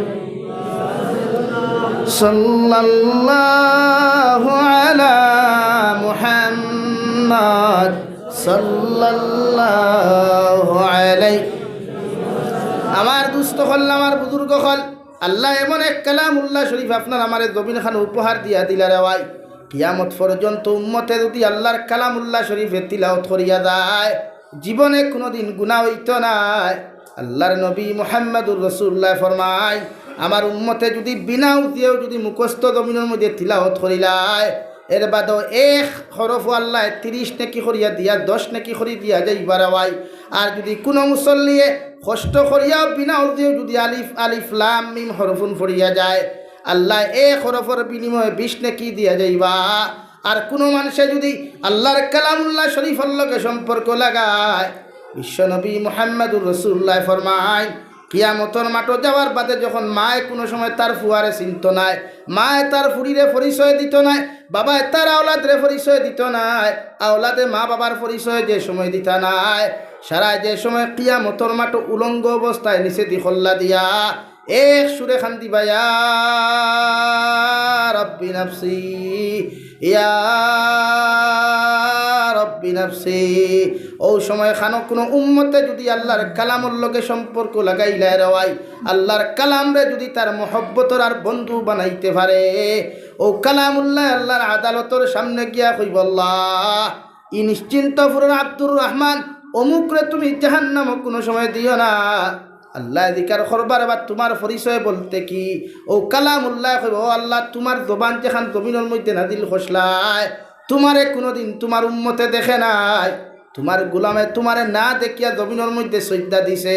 সাল্লাল্লাহু আলা মুহাম্মদ সাল্লাল্লাহু আলাইহি। আমার দুস্থ হল, আমার বুজুর্গ হল, আল্লাহ এমন এক কালামুল্লাহ শরীফ আপনার আমার জমিন খান উপহার দিয়া দিলা রে ভাই, কিয়ামত পর্যন্ত উম্মতে যদি আল্লাহর কালামুল্লাহ শরীফে তিলাওয়াত করিয়া যায়, জীবনে কোনোদিন গুনাহ হইত নাই। আল্লাহর নবী মুহাম্মদুর রাসূলুল্লাহ ফরমায়, আমার উম্মতে যদি বিনা উদিয়েও যদি মুখস্থ জমিনের মধ্যে তিলাওয়াত করিলায়, এর বাদও এক হরফ আল্লাহ 30 নেকি করিয়া দিয়া 10 নেকি করি দিয়া যাইবা রে ভাই। আর যদি কোনো মুসল্লিয়ে কষ্ট করিয়াও বিনা উদিয়েও যদি আলিফ আলিফ লাম মিম হরফুন পড়িয়া যায়, আল্লাহ এক হরফের বিনিময়ে 20 নেকি দিয়া যাইবা। আর কোনো মানুষে যদি আল্লাহর কালামুল্লাহ শরীফের লগে সম্পর্ক লাগায়, বিশ্বনবী মুহাম্মদুর রাসূলুল্লাহ ফরমায়, কিয়ামতর মাঠে যাওয়ার বাদে যখন মায়ে কোনো সময় তার ফুয়ারে চিনত নাই, মায়ে তার ফুরিরে পরিচয় দিত নাই, বাবায় তার আওলাদরে পরিচয় দিত নাই, আওলাদে মা বাবার পরিচয় যে সময় দিত নাই, সারা যে সময় কিয়ামতর মাঠে উলঙ্গ অবস্থায় নিচে দিখল্লা দিয়া এক সুরে খান দিবা ইয়া রব্বি নাফসি ইয়া রব্বি নাফসি। ও সময় খানো কোনো উম্মতে যদি আল্লাহর কালামর লগে সম্পর্ক লাগাইলাই রওয়াই, আল্লাহর কালামরে যদি তার মহব্বতর আর বন্ধু বানাইতে পারে, ও কালামুল্লাহ আল্লাহর আদালতর সামনে গিয়া কইব, আল্লাহ ই নিশ্চিন্ত ফুরন আব্দুর রহমান অমুকরে তুমি জাহান্নাম কোনো সময় দিও না। আল্লাহ দিকার করবার বা তোমার পরিচয় বলতে কি, ও কালামুল্লাহ কইব, ও আল্লাহ তোমার জবান যেখান জমিনের মধ্যে নাদিল খসলায়, তোমারে কোনোদিন তোমার উম্মতে দেখে নাই, তোমার গোলামে তোমারে না দেখিয়া জমিনের মধ্যে সজ্জা দিছে,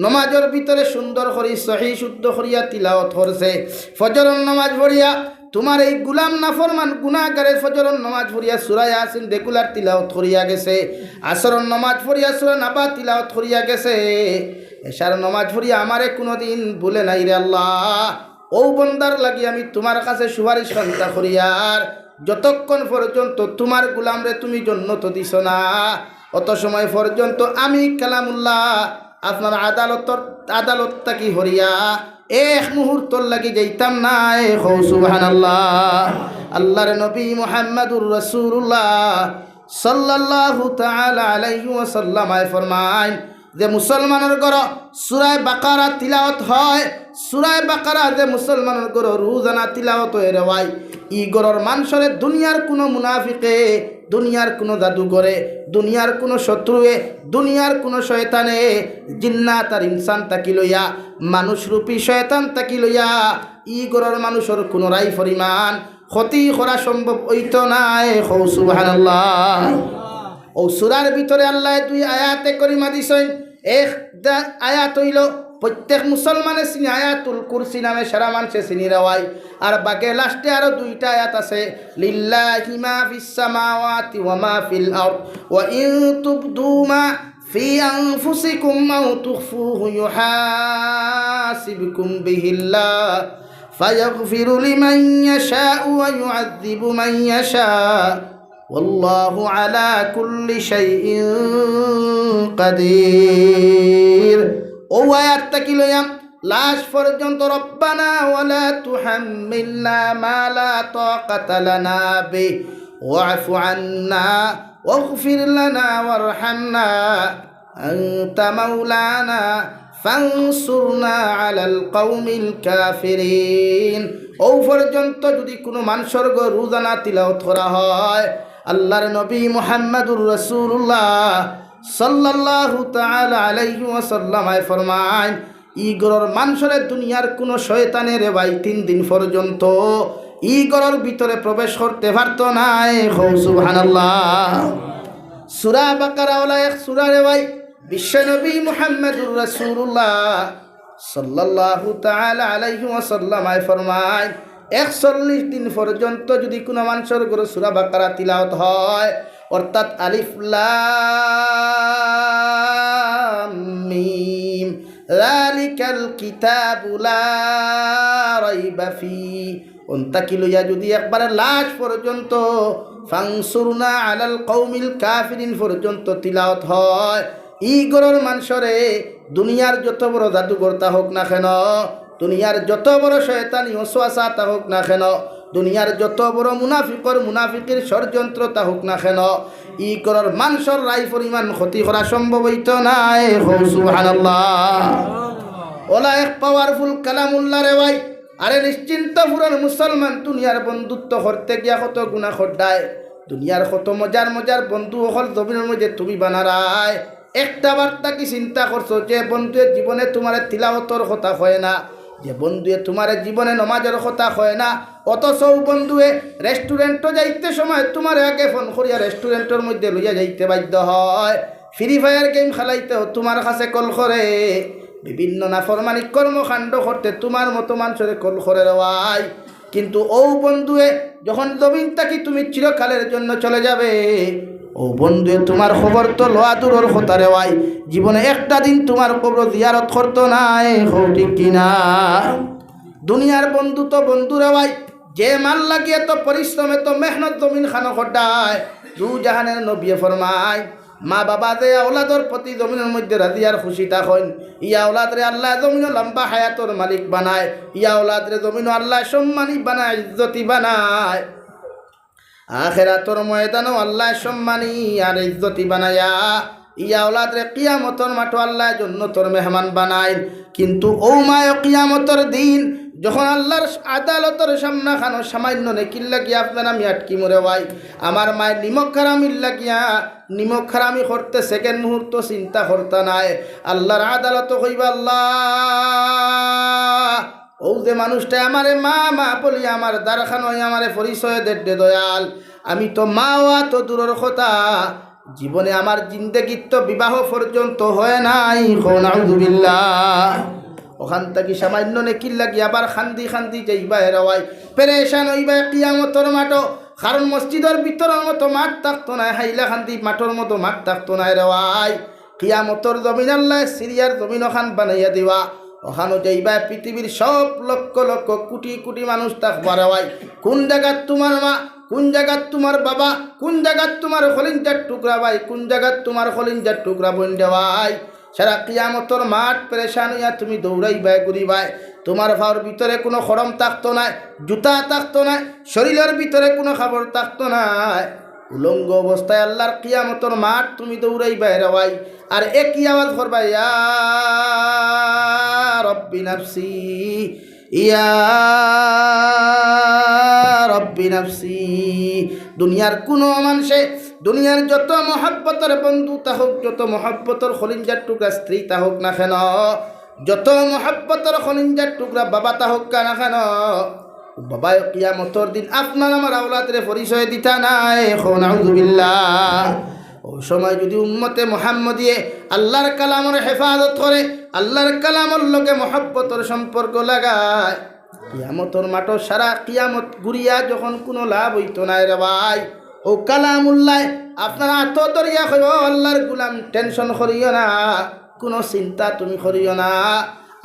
নমাজের ভিতরে সুন্দর করি সহি শুদ্ধ করিয়া তিলাওয়াত করছে, ফজরের নামাজ পড়িয়া তোমার এই গুলাম নাফরমান গুনাহগারে ফজরের নামাজ পড়িয়া সূরা ইয়াসিন রেগুলার তিলাওয়াত করিয়া গেছে, আসরের নামাজ পড়িয়া সূরা নাবা তিলাওয়াত করিয়া গেছে, এশার নামাজ পড়িয়া আমারে কোনোদিন ভুলে নাই রে আল্লাহ। ও বন্দার লাগি আমি তোমার কাছে সুপারিশ কান্তা করিয়ার, যতক্ষণ পর্যন্ত তোমার গোলামরে তুমি জন্নত দিছ না, অত সময় পর্যন্ত আমি কালামুল্লাহ আপনার আদালতটা কি হরিয়া এক মুহূর্তর লাগি যাইতাম না। সুবহানাল্লাহ। আল্লাহর নবী মুহাম্মদুর রাসূলুল্লাহ সাল্লাল্লাহু তাআলা আলাইহি ওয়াসাল্লাম ফরমায় যে মুসলমানের ঘর সূরা বাকারা তিলাওয়াত হয়, সূরা বাকারা যে মুসলমানের ঘর রোজানা তিলাওয়াত হয় রে ভাই, ই গরর মানুষের দুনিয়ার কোনো মুনাফিকে, দুনিয়ার কোনো জাদুঘরে, দুনিয়ার কোনো শত্রুয়ে, দুনিয়ার কোনো শয়তানে, জিন্নাত আর ইনসান তাকি লইয়া, মানুষরূপী শয়তান তাকি লইয়া ই গরর মানুষের কোনো রাই পরিমাণ ক্ষতি করা সম্ভব হইত নাই। হৌ সুবহানাল্লাহ। ও সূরার ভিতরে আল্লাহ দুই আয়াতে করিমা দিছেন। এক আয়াত হইল প্রত্যেক মুসলমানে চিনি আয়াতুল কুরসি নামে সারা মানুষে চিনি রেওয়াই। আর বাকি লাস্টে আরো দুইটা আয়াত আছে, লিল্লাহি মা ফিস সামাওয়াতি ওয়া মা ফিল আরদ ওয়া ইন তুবদু মা ফি আনফুসিকুম আও তুখফুহু ইউহাসিবকুম বিহিল্লাহ ফায়াগফিরু লিমান ইয়াশাউ ওয়া ইউআযযিবু মান ইয়াশাউ ওয়াল্লাহু আলা কুল্লি শাইইন কাদির। ও আয়াতটা কি লইয়াম লাশ পর্যন্ত রব্বানা ওয়ালা তুহাম্মিলনা মা লা তাকাতা লানা বি ওয়াফু আন্না ওয়াগফির লানা ওয়ারহামনা আনতা মাওলানা ফানসুরনা আলাল কওমিল কাফিরিন। ও পর্যন্ত যদি কোনো মানুষের রোজানা তিলাওয়াত করা হয়, আল্লাহর নবী মুহাম্মদুর রাসূলুল্লাহ সাল্লাল্লাহু তাআলা আলাইহি ওয়াসাল্লাম ফরমায়, ই গরর মানুষের দুনিয়ার কোনো শয়তানের ভাই 3 দিন পর্যন্ত ই গরর ভিতরে প্রবেশ করতে পারত নাই। সুবহানাল্লাহ। সূরা বাকারা ওলা এক সূরা রে ভাই, বিশ্বনবী মুহাম্মদুর রাসূলুল্লাহ সাল্লাল্লাহু তাআলা আলাইহি ওয়াসাল্লাম ফরমায়, 41 দিন পর্যন্ত যদি কোনো মানুষের ঘরে সূরা বাকারা তিলাওয়াত হয়, অর্থাৎ আলিফ লাম মিম যালিকাল কিতাবু লা রাইবা ফি অন্তাকি লইয়া যদি একবার লাশ পর্যন্ত ফানসুরনা আলাল কওমিল কাফিরিন পর্যন্ত তিলাওয়াত হয়, ই গরর মানুষরে দুনিয়ার যত বড় জাদুঘর তা হোক না কেন, দুনিয়ার যত বড় শয়তানি ওয়াসওয়াসা তা হোক না কেন, দুনিয়ার যত বড় মুনাফিকের ষড়যন্ত্র তা হোক না কেন, ই গরর মানুষের রাই পরিমাণ ক্ষতি করা সম্ভব হইত নাই। সুবহানাল্লাহ। ওলা এক পাওয়ারফুল কালামুল্লাহ রে ভাই। আরে নিশ্চিন্ত পুরান মুসলমান দুনিয়ার বন্ধুত্ব করতে গিয়া কত গুনাহ খড্ডায়, দুনিয়ার কত মজার মজার বন্ধু হল জমিনের মধ্যে তুমি বানারায়। একটা বার্তা কি চিন্তা করছো যে বন্ধুয়ের জীবনে তোমার তিলাওয়াতর কথা হয় না, যে বন্ধুয়ে তোমার জীবনে নমাজের কথা হয় না, অথচ বন্ধুয়ে রেস্টুরেন্টে যাইতে সময় তোমার আগে ফোন করিয়া রেস্টুরেন্টের মধ্যে লইয়া যাইতে বাধ্য হয়, ফ্রি ফায়ার গেম খেলাইতেও তোমার কাছে কল করে, বিভিন্ন নাফরমানি কর্মকাণ্ড করতে তোমার মতো মানুষের কল করে রওয়াই। কিন্তু ও বন্ধুয়ে যখন জমিন থাকি তুমি চিরকালের জন্য চলে যাবে, ও বন্ধুয়ে তোমার খবর তো লোয়া দূরের কথা রেওয়াই, জীবনে একটা দিন তোমার কবর জিয়ারত করতো নাই। ঠিক কিনা? দুনিয়ার বন্ধু তো বন্ধু রেওয়াই, যে মাল লাগিয়ে তো পরিশ্রমে তো মেহনত জমিন খানো খড্ডায়। দু জাহানের নবী ফরমায়, মা বাবা যে আওলাদর প্রতি জমিনের মধ্যে রাজি আর খুশি থাকেন, ইয়া আওলাদরে আল্লাহ জমিন লম্বা হায়াতর মালিক বানায়, ইয়া আওলাদরে জমিন আল্লাহ সম্মানী বানায়, ইজ্জতি বানায়। আখিরাতর ময়দানও আল্লাহ সম্মানী আর ইজ্জতি বানায়া ইয়া আওলাদরে কিয়ামতর মাঠে আল্লাহ জান্নাতর মেহমান বানায়। কিন্তু ও মায় কিয়ামতর দিন যখন আল্লাহর আদালতের সামনা খানো সামান্য নেকির লাগিয়া আপনার আমি আটকি মরে ভাই, আমার মায়ের নিমক খারামির লাগিয়া নিমক খারামি করতে সেকেন্ড মুহূর্ত চিন্তা করতে নাই। আল্লাহর আদালত কইবা, আল্লাহ ও যে মানুষটা আমারে মা মা বলি আমার দ্বারখানয় আমারে পরিচয় দে দয়াল, আমি তো মা ওয়া তো দূরের কথা, জীবনে আমার জিন্দেগির তো বিবাহ পর্যন্ত হয় নাই। নাউযুবিল্লাহ। ওখান থেকে সামান্য নেকির লাগি আবার খান্দি খান্দি যাইবা হেরাওয়াই, পেরেশান হইবা কিয়ামতর মাঠো। কারণ মসজিদের ভিতরের মতো মাঠ থাকতো না, হাইলা খান্দি মাঠের মতো মাঠ থাকতো না হেরাওয়াই। কিয়ামতর জমিন আল্লাহ সিরিয়ার জমিন ওখান বানাইয়া দিবা, ওখানে যাইবা পৃথিবীর সব লক্ষ লক্ষ কোটি কোটি মানুষ থাকবা রেওয়াই। কোন জায়গার তোমার মা, কোন জায়গার তোমার বাবা, কোন জায়গার তোমার খলিঞ্জার টুকরা ভাই, কোন জায়গার তোমার খলিঞ্জার টুকরা বোন দেওয়াই। সারা কিয়ামতর মাঠ পেরেশান হইয়া তুমি দৌড়াইবাই ঘুরিবাই। তোমার ভাওর ভিতরে কোনো খরম থাকতো না, জুতা থাকতো না, শরীরের ভিতরে কোনো খাবার থাকতো না, উলঙ্গ অবস্থায় আল্লাহর কিয়ামতর মাঠ তুমি দৌড়াইবাই রেওয়াই। আর একই আওয়াজ করবা, ইয়া রব্বি নাফসি ইয়া রব্বি নাফসি। দুনিয়ার কোনো মানুষে দুনিয়ার যত মহাব্বতের বন্ধু তাহক, যত মহাব্বতের খলিঞ্জার টুকরা স্ত্রী তাহক না কেন, যত মহাব্বতের খলিঞ্জার টুকরা বাবা তাহক না কেন, বাবা কিয়ামতের দিন আপনার আমার আওলাদের পরিচয় দিতা নাই। নাউযুবিল্লাহ। ওই সময় যদি উম্মতে মুহাম্মদিয়ে আল্লাহর কালামের হেফাজত করে, আল্লাহর কালামের লগে মহব্বতের সম্পর্ক লাগায়, কিয়ামতের মাঠ সারা কিয়ামত ঘুরিয়া যখন কোনো লাভ হইতো না রে ভাই, ও কালামুল্লাহ আপনারা আত দরিয়া হইব আল্লাহর গুলাম, টেনশন করিও না, কোনো চিন্তা তুমি করিও না,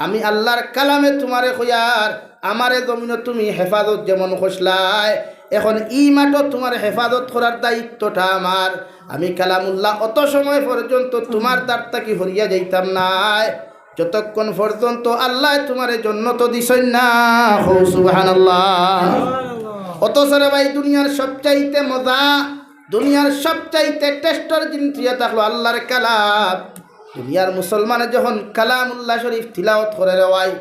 আমি আল্লাহর কালামে তোমারে কইয়ার আমারে জমিন তুমি হেফাজত যেমন খসলায়, এখন ই মাঠও তোমার হেফাজত করার দায়িত্বটা আমার। আমি কালামুল্লাহ অত সময় পর্যন্ত তোমার দ্বার থাকি হরিয়া যাইতাম নাই, যতক্ষণ পর্যন্ত আল্লাহ তোমারে জন্নত দিছেন না। হো সুবহানাল্লাহ। অথচ রে ভাই দুনিয়ার সবচাইতে মজা, দুনিয়ার সবচাইতে টেস্টর জিনিস থাকলো আল্লাহর কালাম। দুনিয়ার মুসলমানে যখন কালামুল্লাহ শরীফ তিলাওয়াত করে রে ভাই,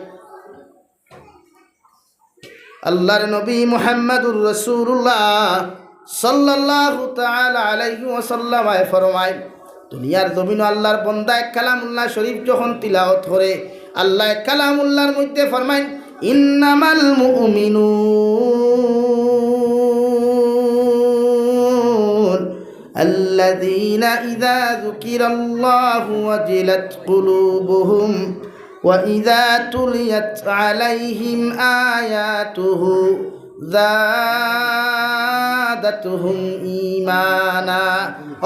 আল্লাহর নবী মুহাম্মদুর রাসূলুল্লাহ সাল্লাল্লাহু তাআলা আলাইহি ওয়াসাল্লাম ফরমায়, দুনিয়ার জমিন আল্লাহর বান্দায় কালামুল্লাহ শরীফ যখন তিলাওয়াত করে, আল্লাহ কালামুল্লাহর মধ্যে ফরমায় ইন্নামাল মুমিনুন আল্লাযীনা ইযা যুকিরাল্লাহু ওয়াজিলাত কুলুবুহুম وَإِذَا تُلِيَتْ عَلَيْهِمْ آيَاتُهُ زَادَتْهُمْ ঈমানা।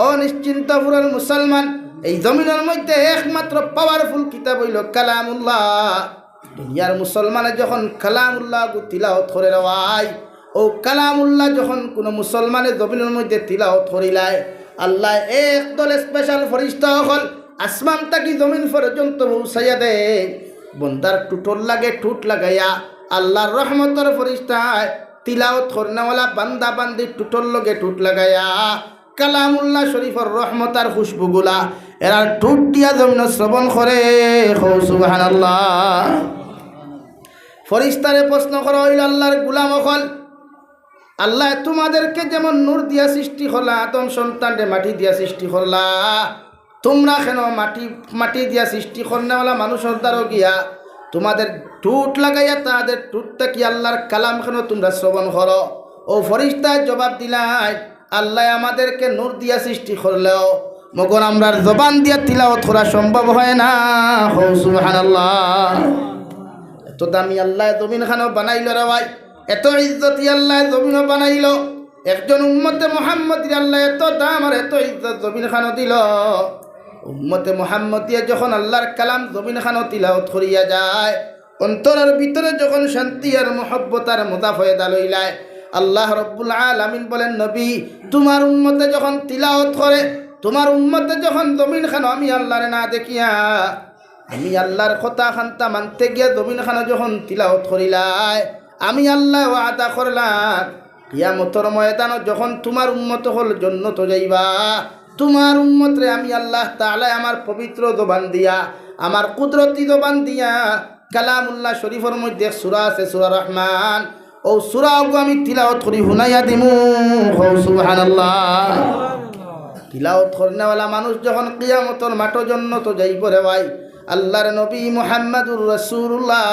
ও নিশ্চিন্ত পুরাল মুসলমান, এই জমিনের মধ্যে একমাত্র পাওয়ারফুল কিতাব হইল কালামুল্লাহ। দুনিয়ার মুসলমানে যখন কালামুল্লাহ তিলাওয়াত করে রওয়ায়, ও কালামুল্লাহ যখন কোনো মুসলমানের জমিনের মধ্যে তিলাওয়াত করিলায়, আল্লাহ একদল স্পেশাল ফেরেশতা হল আসমান তাকি জমিন পর্যন্ত পৌঁছাইয়া দে, বন্দার টুটল লাগে টুট লাগাইয়া আল্লাহর রহমতের ফেরেশতায় তিলাওয়াত করনেওয়ালা বান্দা বান্দির টুটল লগে টুট লাগাইয়া কালামুল্লাহ শরীফের রহমতার খুশবুগুলা এরা টুট দিয়া জমিন শ্রবণ করে। সুবহানাল্লাহ। ফেরেশতারে প্রশ্ন করা হইল আল্লাহর গোলাম হল, আল্লাহ তোমাদেরকে যেমন নূর দিয়া সৃষ্টি করলা, আদম সন্তানরে মাটি দিয়া সৃষ্টি করলা, তোমরা কেন মাটি দিয়া সৃষ্টি করনেওয়ালা মানুষের দ্বারা গিয়া তোমাদের টুট লাগাইয়া তাদের টুটটা কি আল্লাহর কালাম কেন তোমরা শ্রবণ করো? ও ফেরেশতায় জবাব দিলাই, আল্লাহ আমাদেরকে নূর দিয়া সৃষ্টি করলেও মগর আমরার জবান দিয়া তিলাওয়াত করা সম্ভব হয় না। হো সুবহানাল্লাহ। এত দামি আল্লাহ জমিন খানো বানাইল রে ভাই, এত ইজ্জতি আল্লাহ জমিনও বানাইল, একজন উম্মতে মুহাম্মদের আল্লাহ এত দাম আর এত ইজ্জত জমিন খানো দিল। উম্মতে মুহাম্মদিয়া যখন আল্লাহর কালাম জমিন খানো তিলাওয়াত করিয়া যায়, অন্তরের ভিতরে যখন শান্তি আর মহব্বত আর মজা ফয়দা লইলায়, আল্লাহ রব্বুল আলামিন বলেন, নবী তোমার উম্মতে যখন তিলাওয়াত করে, তোমার উম্মতে যখন জমিন খানো আমি আল্লাহরে না দেখিয়া আমি আল্লাহর কথা খান্তা মানতে গিয়া জমিন খানো যখন তিলাওয়াত করিলায়, আমি আল্লাহ ওয়াদা করলাম কিয়ামতের ময়দানে যখন তোমার উম্মত হল জান্নাত যাইবা, তোমার উম্মতরে আমি আল্লাহ তাআলা আমার পবিত্র জবান দিয়া, আমার কুদরতি জবান দিয়া কালামুল্লাহ শরীফের মধ্যে সূরা আছে সূরা রহমান, ও সূরাগুলো আমি তিলাওয়াত করি হুনাইয়া দিমু। সুবহানাল্লাহ। তিলাওয়াত করনেওয়ালা মানুষ যখন কিয়ামতের মাঠে জান্নাত যাইব রে ভাই, আল্লাহর নবী মুহাম্মদুর রাসূলুল্লাহ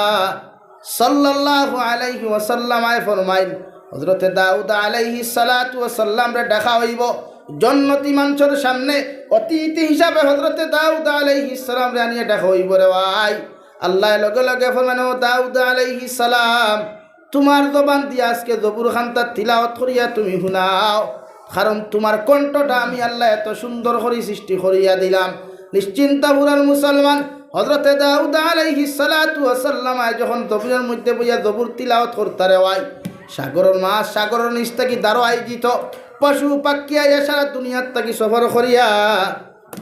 সাল্লাল্লাহু আলাইহি ওয়াসাল্লাম ফরমাইল, হযরতে দাউদ আলাইহিস সালাতু ওয়াসাল্লাম রে ডাকা হইব জন্নতি মানুষের সামনে, অতিথি হিসাবে হযরতে দাউদ আলাইহিস সালাম রে আনিয়ে ডাকা হইব রে ভাই। আল্লাহ লগে লগে ফরমান, ও দাউদ আলাইহিস সালাম তোমার জবান দিয়ে আজকে জবুর খান্তা তিলাওয়াত করিয়া তুমি শুনাও, কারণ তোমার কণ্ঠটা আমি আল্লাহ এত সুন্দর করে সৃষ্টি করিয়া দিলাম। নিশ্চিন্তা পুরার মুসলমান, হযরতে দাউদ আলাইহিস সালাতু ওয়াসাল্লাম যখন জমিনের মধ্যে বইয়া জবুর তিলাওয়াত করতারে ভাই, সাগরের মাছ সাগরের নিচ থেকে দাঁড়ো আয়োজিত পশু পাখি আইয়া সারা দুনিয়ার থাকি সফর করিয়া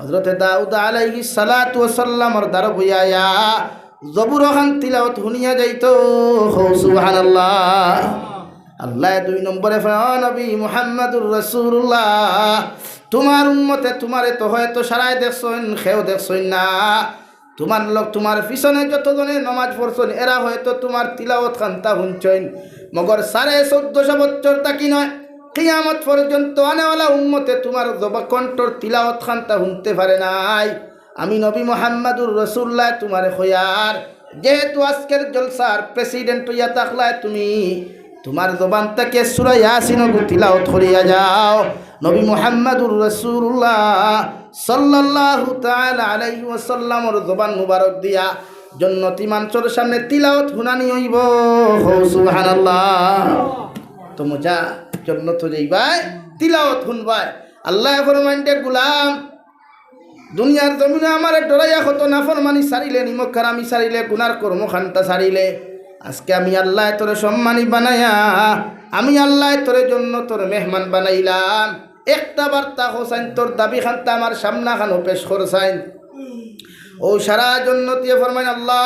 হযরতে দাউদ আলাইহিস সালাতু ওয়াসাল্লামর দ্বারা বইয়া জবুর খান তিলাওয়াত শুনিয়া যাইতো। সুবহানাল্লাহ। আল্লাহ 2 নম্বরে নবী মুহাম্মদুর রাসূলুল্লাহ তোমার উম্মতে তোমারে তো হয়তো সারাই দেখছইন, খেও দেখছইন না, তোমার লোক তোমার পিছনে যতজনে নমাজ পড়ছেন এরা হয়তো তোমার তিলাওয়াত খান্তা শুনছেন, মগর 1450 বছর তাকি নয় কিয়ামত পর্যন্ত আনেওয়ালা উম্মতে তোমার কণ্ঠর তিলাওয়াত খান্তা শুনতে পারে নাই। আমি নবী মুহাম্মদুর রাসূলুল্লাহ তোমার খয়ার, যেহেতু আজকের জলসার প্রেসিডেন্ট হইয়া থাকলায় তুমি তোমার জবান থেকে সূরা ইয়াসিন তিলাওয়াত করিয়া যাও। নবী মুহাম্মদুর রাসূলুল্লাহ সাল্লাল্লাহু তাআলা আলাইহি ওয়াসাল্লামর জবান মুবারক দিয়া জান্নাতি মানুষের সামনে তিলাওয়াত শুনানি হইব। সুবহানাল্লাহ। তো মজা জান্নাত যাইবাই, তিলাওয়াত শুনবাই। আল্লাহ ফরমাইতে গোলাম দুনিয়ার জমিনে আমার ডরাইয়া কত নাফরমানি সারিলে, নিমক কারামি সারিলে, গুনার কর্মখান্তা সারিলে, আজকে আমি আল্লাহ তোরে সম্মানী বানাইয়া আমি আল্লাহ তোরে জন্য তোর মেহমান বানাইলাম। একটা বার্তা হোসাইন তোর দাবি খান্তা আমার সামনা খানো পেশ করসাইন। ও সারা জন্নতি ফরমাইন আল্লাহ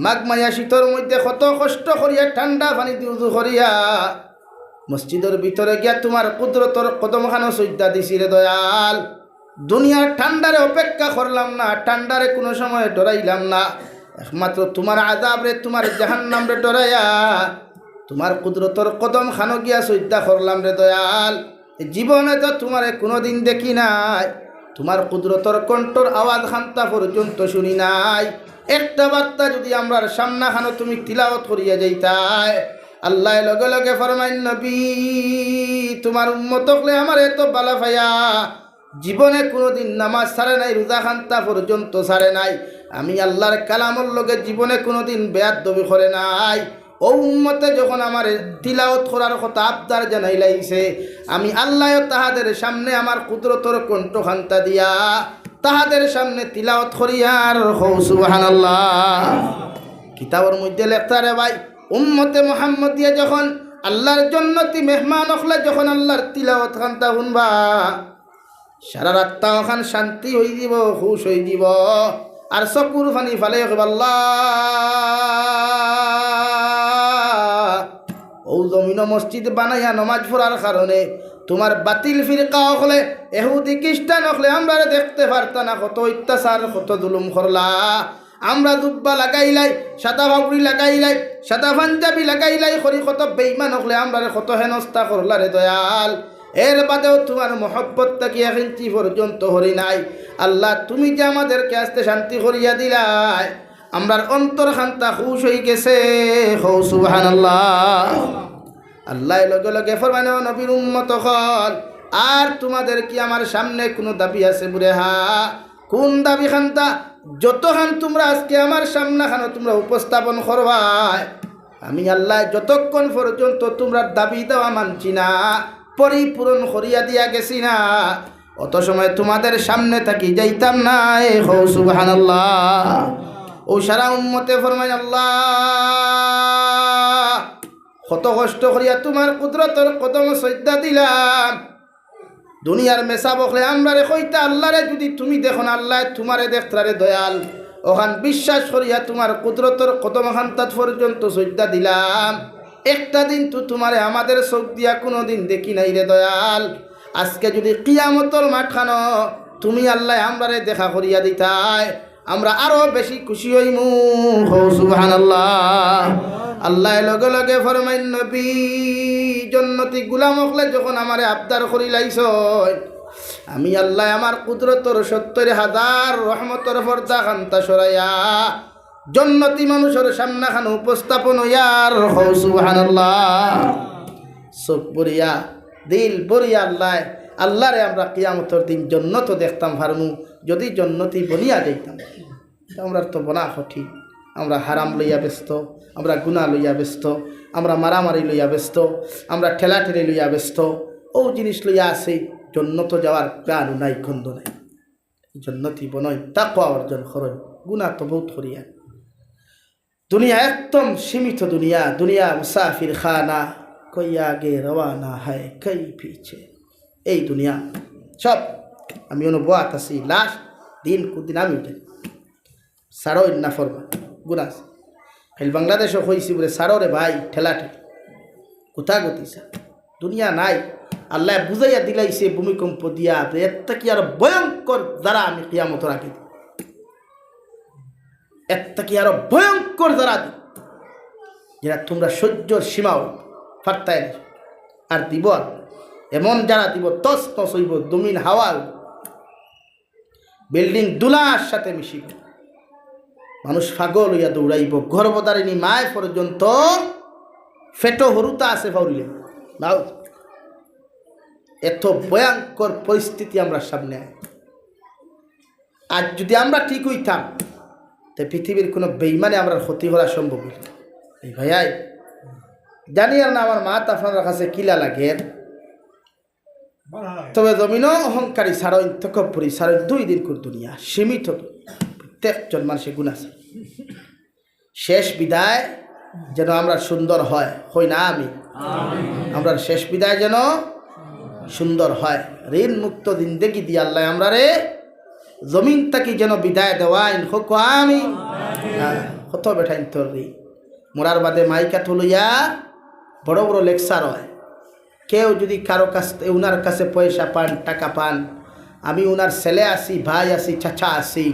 মাঘ মায়া শীতর মধ্যে কত কষ্ট করিয়া ঠান্ডা পানি দিয়ে উজু করিয়া মসজিদের ভিতরে গিয়া তোমার কুদরতর কদমখানো সজ্জা দিছি রে দয়াল। দুনিয়ার ঠান্ডারে অপেক্ষা করলাম না, ঠান্ডারে কোনো সময় ডরাইলাম না, একমাত্র তোমার আযাব রে তোমার জাহান্নাম রে ডরাইয়া তোমার কুদরতর কদম খানো গিয়া সজ্জা করলাম রে দয়াল। জীবনে তো তোমারে কোনোদিন দেখি নাই, তোমার কুদরতর কণ্ঠর আওয়াজ খান্তা পর্যন্ত শুনি নাই। একটা বার্তা যদি আমরার সামনা খানো তুমি তিলাওয়াত করিয়া যাইতাই, আল্লাহ লগে লগে ফরমাইন নবী তোমার উম্মত হলে আমার এত বালা ভাইয়া জীবনে কোনোদিন নামাজ ছাড়ে নাই, রোজা খান্তা পর্যন্ত ছাড়ে নাই, আমি আল্লাহর কালামর লগে জীবনে কোনোদিন বেয়াদবি করে নাই। ও উম্মতে যখন আমার তিলাওয়াত করার কথা আবদার জানাই লাইছে, আমি আল্লাহ তাহাদের সামনে আমার কুদরতর কণ্ঠ খান্তা দিয়া তাহাদের সামনে তিলাওয়াত করিয়ার সুবহানাল্লাহ। কিতাবের মধ্যে লেখা রে ভাই, উম্মতে মুহাম্মদিয়া যখন আল্লাহর জন্নতি মেহমান হলে যখন আল্লাহর তিলাওয়াত খান্তা শুনবা সারা রাতটা ওখান শান্তি হয়ে দিব, খুশ হয়ে দিব, আর চকুর ফানি ফালে আল্লাহ ও জমিন মসজিদ বানাইয়া নমাজ পড়ার কারণে তোমার বাতিল ফিরকা হলে এহুদি খ্রিস্টান হলে আমরা দেখতে পারতাম না কত অত্যাচার কত জুলুম করলা। আমরা জুব্বা লাগাইলাই, সাদা বাবুরি লাগাইলাই, সাদা পাঞ্জাবি লাগাইলাই করি কত বেইমান হলে আমরা কত হেনস্থা করলা রে দয়াল। এর বাদেও তোমার মহব্বত তাকে এক ইঞ্চি পর্যন্ত হরি নাই। আল্লাহ তুমি যে আমাদেরকে আস্তে শান্তি করিয়া দিলাই, আমরার অন্তর খান্তা খুশ হয়ে গেছে। সুবহানাল্লাহ। আল্লাহ লগে লগে ফরমায় নবীর উম্মত হল, আর তোমাদের কি আমার সামনে কোনো দাবি আছে বুড়ে? হা, কোন দাবি খান্তা? যতখান তোমরা আজকে আমার সামনা খানো তোমরা উপস্থাপন করবাই, আমি আল্লাহ যতক্ষণ পর্যন্ত তোমরা দাবি দেওয়া মানছি না, পরিপূরণ করিয়া দিয়া গেছি না, অত সময় তোমাদের সামনে থাকি যাইতাম না। সুবহানাল্লাহ। ও সারা উম্মতে ফরমায় আল্লাহ কত কষ্ট করিয়া তোমার কুদরতর কদম সজ্জা দিলাম। দুনিয়ার মেসা বকলে আমরা রে কইতা আল্লাহ রে যদি তুমি দেখো না আল্লাহ তোমারে দেখতারে দয়াল, ওখান বিশ্বাস করিয়া তোমার কুদরতর কদম খান্তাত পর্যন্ত সজ্জা দিলাম। একটা দিন তো তোমারে আমাদের চোখ দিয়া কোনো দিন দেখি নাই রে দয়াল। আজকে যদি কিয়ামতর মাঠখানো তুমি আল্লাহ আমরারে দেখা করিয়া দিতাই, আমরা আরো বেশি খুশি হইমু। সুবহানাল্লাহ। আল্লাহ লগে লগে ফরমাইন নবী জন্নতি গুলাম হকলে যখন আমারে আবদার করি লাইছ, আমি আল্লাহ আমার কুদরতর 70,000 রহমতর পর্দা খান্তা সরাইয়া জন্নতি মানুষের সামনা খান উপস্থাপন হইয়ার। সুবহানাল্লাহ। চোখ বরিয়া দিল বরিয়া আল্লাহ আল্লাহরে আমরা কিয়ামতের দিন জন্নত দেখতাম পারমু যদি জন্নতি বনিয়া যাইতাম। আমরা তো বনা সঠিক, আমরা হারাম লইয়া ব্যস্ত, আমরা গুনাহ লইয়া ব্যস্ত, আমরা মারামারি লইয়া ব্যস্ত, আমরা ঠেলাঠেলি লইয়া ব্যস্ত। ও জিনিস লইয়া আছে, জন্নত যাওয়ার প্রাণ নাই, খন্দ নাই। জন্নতি বনয় তাকওয়া অর্জন করয়, গুনাহ তো বহুত করিয়া। দুনিয়া একদম সীমিত দুনিয়া, দুনিয়া মুসাফির খানা, কই আগে রওয়ানা হয় কই পিছে। এই দুনিয়া সব আমি অনুবাদ আছি, লাস্ট দিন কুদিন আমি সারো না ফরমা গুনাস খালি বাংলাদেশও হয়েছি বলে সারো রে ভাই ঠেলা ঠেলি কোথা গতিছা দুনিয়া নাই। আল্লাহ বুঝাইয়া দিলাইছে ভূমিকম্প দিয়া, এর কি আরো ভয়ঙ্কর দ্বারা আমি কিয়ামত রাখি, এর কি আরো ভয়ঙ্কর দ্বারা যেটা তোমরা সহ্যর সীমাও ফাটতায় আর দিব, এমন যারা দিব তস তস হইব, জমিন হাওয়া, বিল্ডিং দুলার সাথে মিশিব, মানুষ পাগল হইয়া দৌড়াইব, গর্ভধারিণী মায় পর্যন্ত ফেটো হরুতা আছে ফাউরিলে। এত ভয়ঙ্কর পরিস্থিতি আমরা সামনে। আজ যদি আমরা ঠিক হইতাম তো পৃথিবীর কোনো বেইমানে আমরা ক্ষতি করা সম্ভব হইল। এই ভাইয়াই জানি আর না আমার মাত আপনার কাছে কিলা লাগে, তবে জমিনও অহংকারী সারইন তকব্বরি সারইন 2 দিন কর দুনিয়া সীমিত, প্রত্যেকজন মানুষের গুণ আছে। শেষ বিদায় যেন আমরা সুন্দর হয়, হই না আমি, আমরা শেষ বিদায় যেন সুন্দর হয়, ঋণ মুক্ত জিন্দেগি দিয়ে আল্লাহ আমরা রে জমিন তাকি যেন বিদায় দেওয়াইন হোক আমি কত বেঠাইন তোর রে। মোরার বাদে মাইকা তুলিয়া বড় বড় লেকচার হয়, কেউ যদি কারো কাছে উনার কাছে পয়সা পান, টাকা পান, আমি উনার ছেলে আসি, ভাই আসি, চাচা আসি,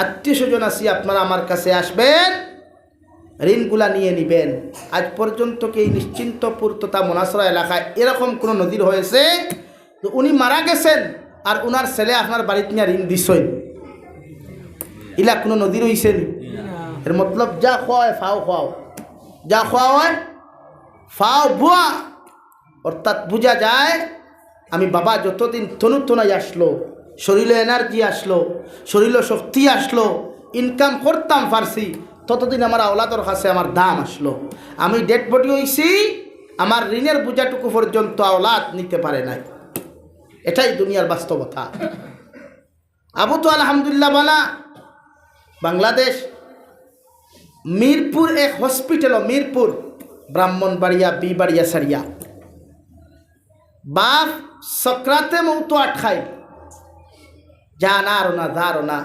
আত্মীয় স্বজন আসি, আপনারা আমার কাছে আসবেন, ঋণগুলা নিয়ে নিবেন। আজ পর্যন্ত কি এই নিশ্চিন্তপুর তথা মনাসরা এলাকায় এরকম কোনো নদীর হয়েছে তো উনি মারা গেছেন আর উনার ছেলে আপনার বাড়িতে নিয়ে ঋণ দিছেন? ইলা কোনো নদীর হয়েছে? এর মতলব যা খাওয়ায় ফাও খাওয়াও, যা খাওয়া হয় ফাও ভুয়া। অর্থাৎ বোঝা যায় আমি বাবা যতদিন তনুতনায় আসলো, শরীরে এনার্জি আসলো, শরীরে শক্তি আসলো, ইনকাম করতাম পারছি, ততদিন আমার আওলাদর কাছে আমার দাম আসলো। আমি ডেড বডি হইছি, আমার ঋণের বোঝাটুকু পর্যন্ত আওলাদ নিতে পারে নাই। এটাই দুনিয়ার বাস্তবতা। আবু তো আলহামদুলিল্লাহ বলা বাংলাদেশ মিরপুর এক হসপিটাল, মিরপুর ব্রাহ্মণবাড়িয়া বিবাড়িয়া সারিয়া, বাপ সক্রাতে মৌতো আটখাই জানা আর না ধারো না,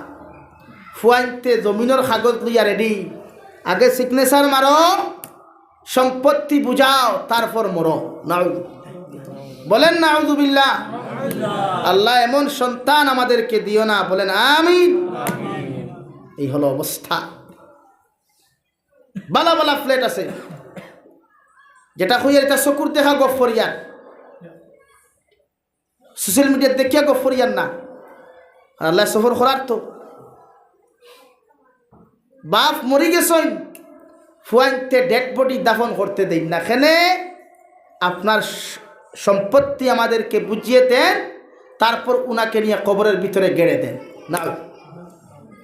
ফুয়াইতে জমিনের কাগজ লইয়া রেডি, আগে সিগনেচার মারো, সম্পত্তি বুঝাও, তারপর মরো। বলেন নাউযুবিল্লাহ। আল্লাহ এমন সন্তান আমাদেরকে দিও না, বলেন আমিন। এই হলো অবস্থা। বালা বালা ফ্ল্যাট আছে, যেটা হইয়া এটা চকুর দেখা গফরিয়ান, সোশ্যাল মিডিয়া দেখিয়া গফরিয়ান না, আল্লাহ সফর করার তো বাপ মরি গেছেন, ফুয়াইতে ডেড বডি দাফন করতে দেন না, খেনে আপনার সম্পত্তি আমাদেরকে বুঝিয়ে দেন, তারপর উনাকে নিয়ে কবরের ভিতরে গেড়ে দেন। না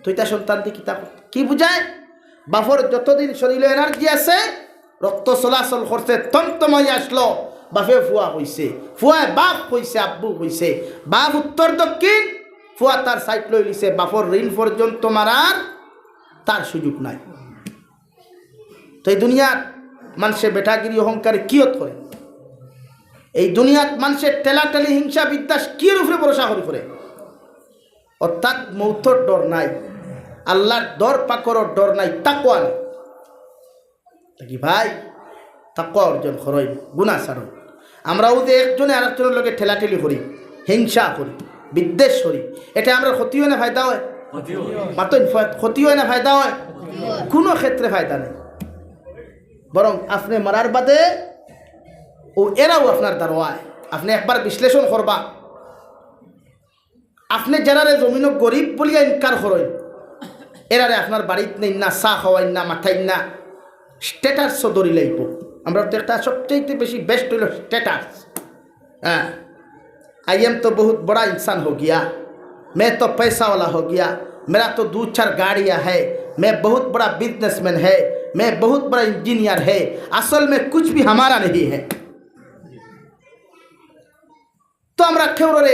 তুইটা সন্তান দিয়ে কি বুঝায়? বাপর যতদিন শরীরে এনার্জি আছে, রক্ত চলাচল করছে, তন্তময় আসলো, বাপে ফুয়া হইছে, ফুয়ায় বাপ হইছে, আব্বু হইছে, বাপ উত্তর দক্ষিণ, ফুয়া তার সাইড লই লিছে, বাপর ঋণ পর্যন্ত মারার তার সুযোগ নাই। তো এই দুনিয়ার মানুষের বেটাগিরি অহংকারে কিয়ত করে, এই দুনিয়াত মানুষের টেলাটেলি হিংসা বিদ্বেষ কির উপরে ভরসা করে, অর্থাৎ মৌতর ডর নাই, আল্লাহর ডর পাকড়র ডর নাই, তাকওয়া নাই। কি ভাই তাকওয়া অর্জন করই, গুনাহ ছাড়ই। আমরাও যে একজনে আরেকজনের লগে ঠেলাঠেলি করি, হিংসা করি, বিদ্বেষ করি, এটা আমরা ক্ষতি হয় না ফায়দা হয়? মাত্র ক্ষতি হয় না ফায়দা হয়? কোনো ক্ষেত্রে ফায়দা নেই, বরং আপনি মারার বাদে ও এরাও আপনার দারোয়ায়। আপনি একবার বিশ্লেষণ করবা, আপনি যারারে জমিন গরিব বলিয়া ইনকার করেন, এরারে আপনার বাড়িতে নেই না, চা খাওয়াইন না, মাথাইন না, স্ট্যাটাস ধরি লাগব। আমরা তো একটা সবচেয়ে বেশি বেস্ট হইল স্ট্যাটাস। हाँ आई एम तो बहुत बड़ा इंसान हो गया, मैं तो पैसा वाला हो गया, मेरा तो 2-4 गाड़ियाँ है, मैं बहुत बड़ा बिजनेसमैन है, मैं बहुत बड़ा इंजीनियर है, असल में कुछ भी हमारा नहीं है। तो আমরা কেউরে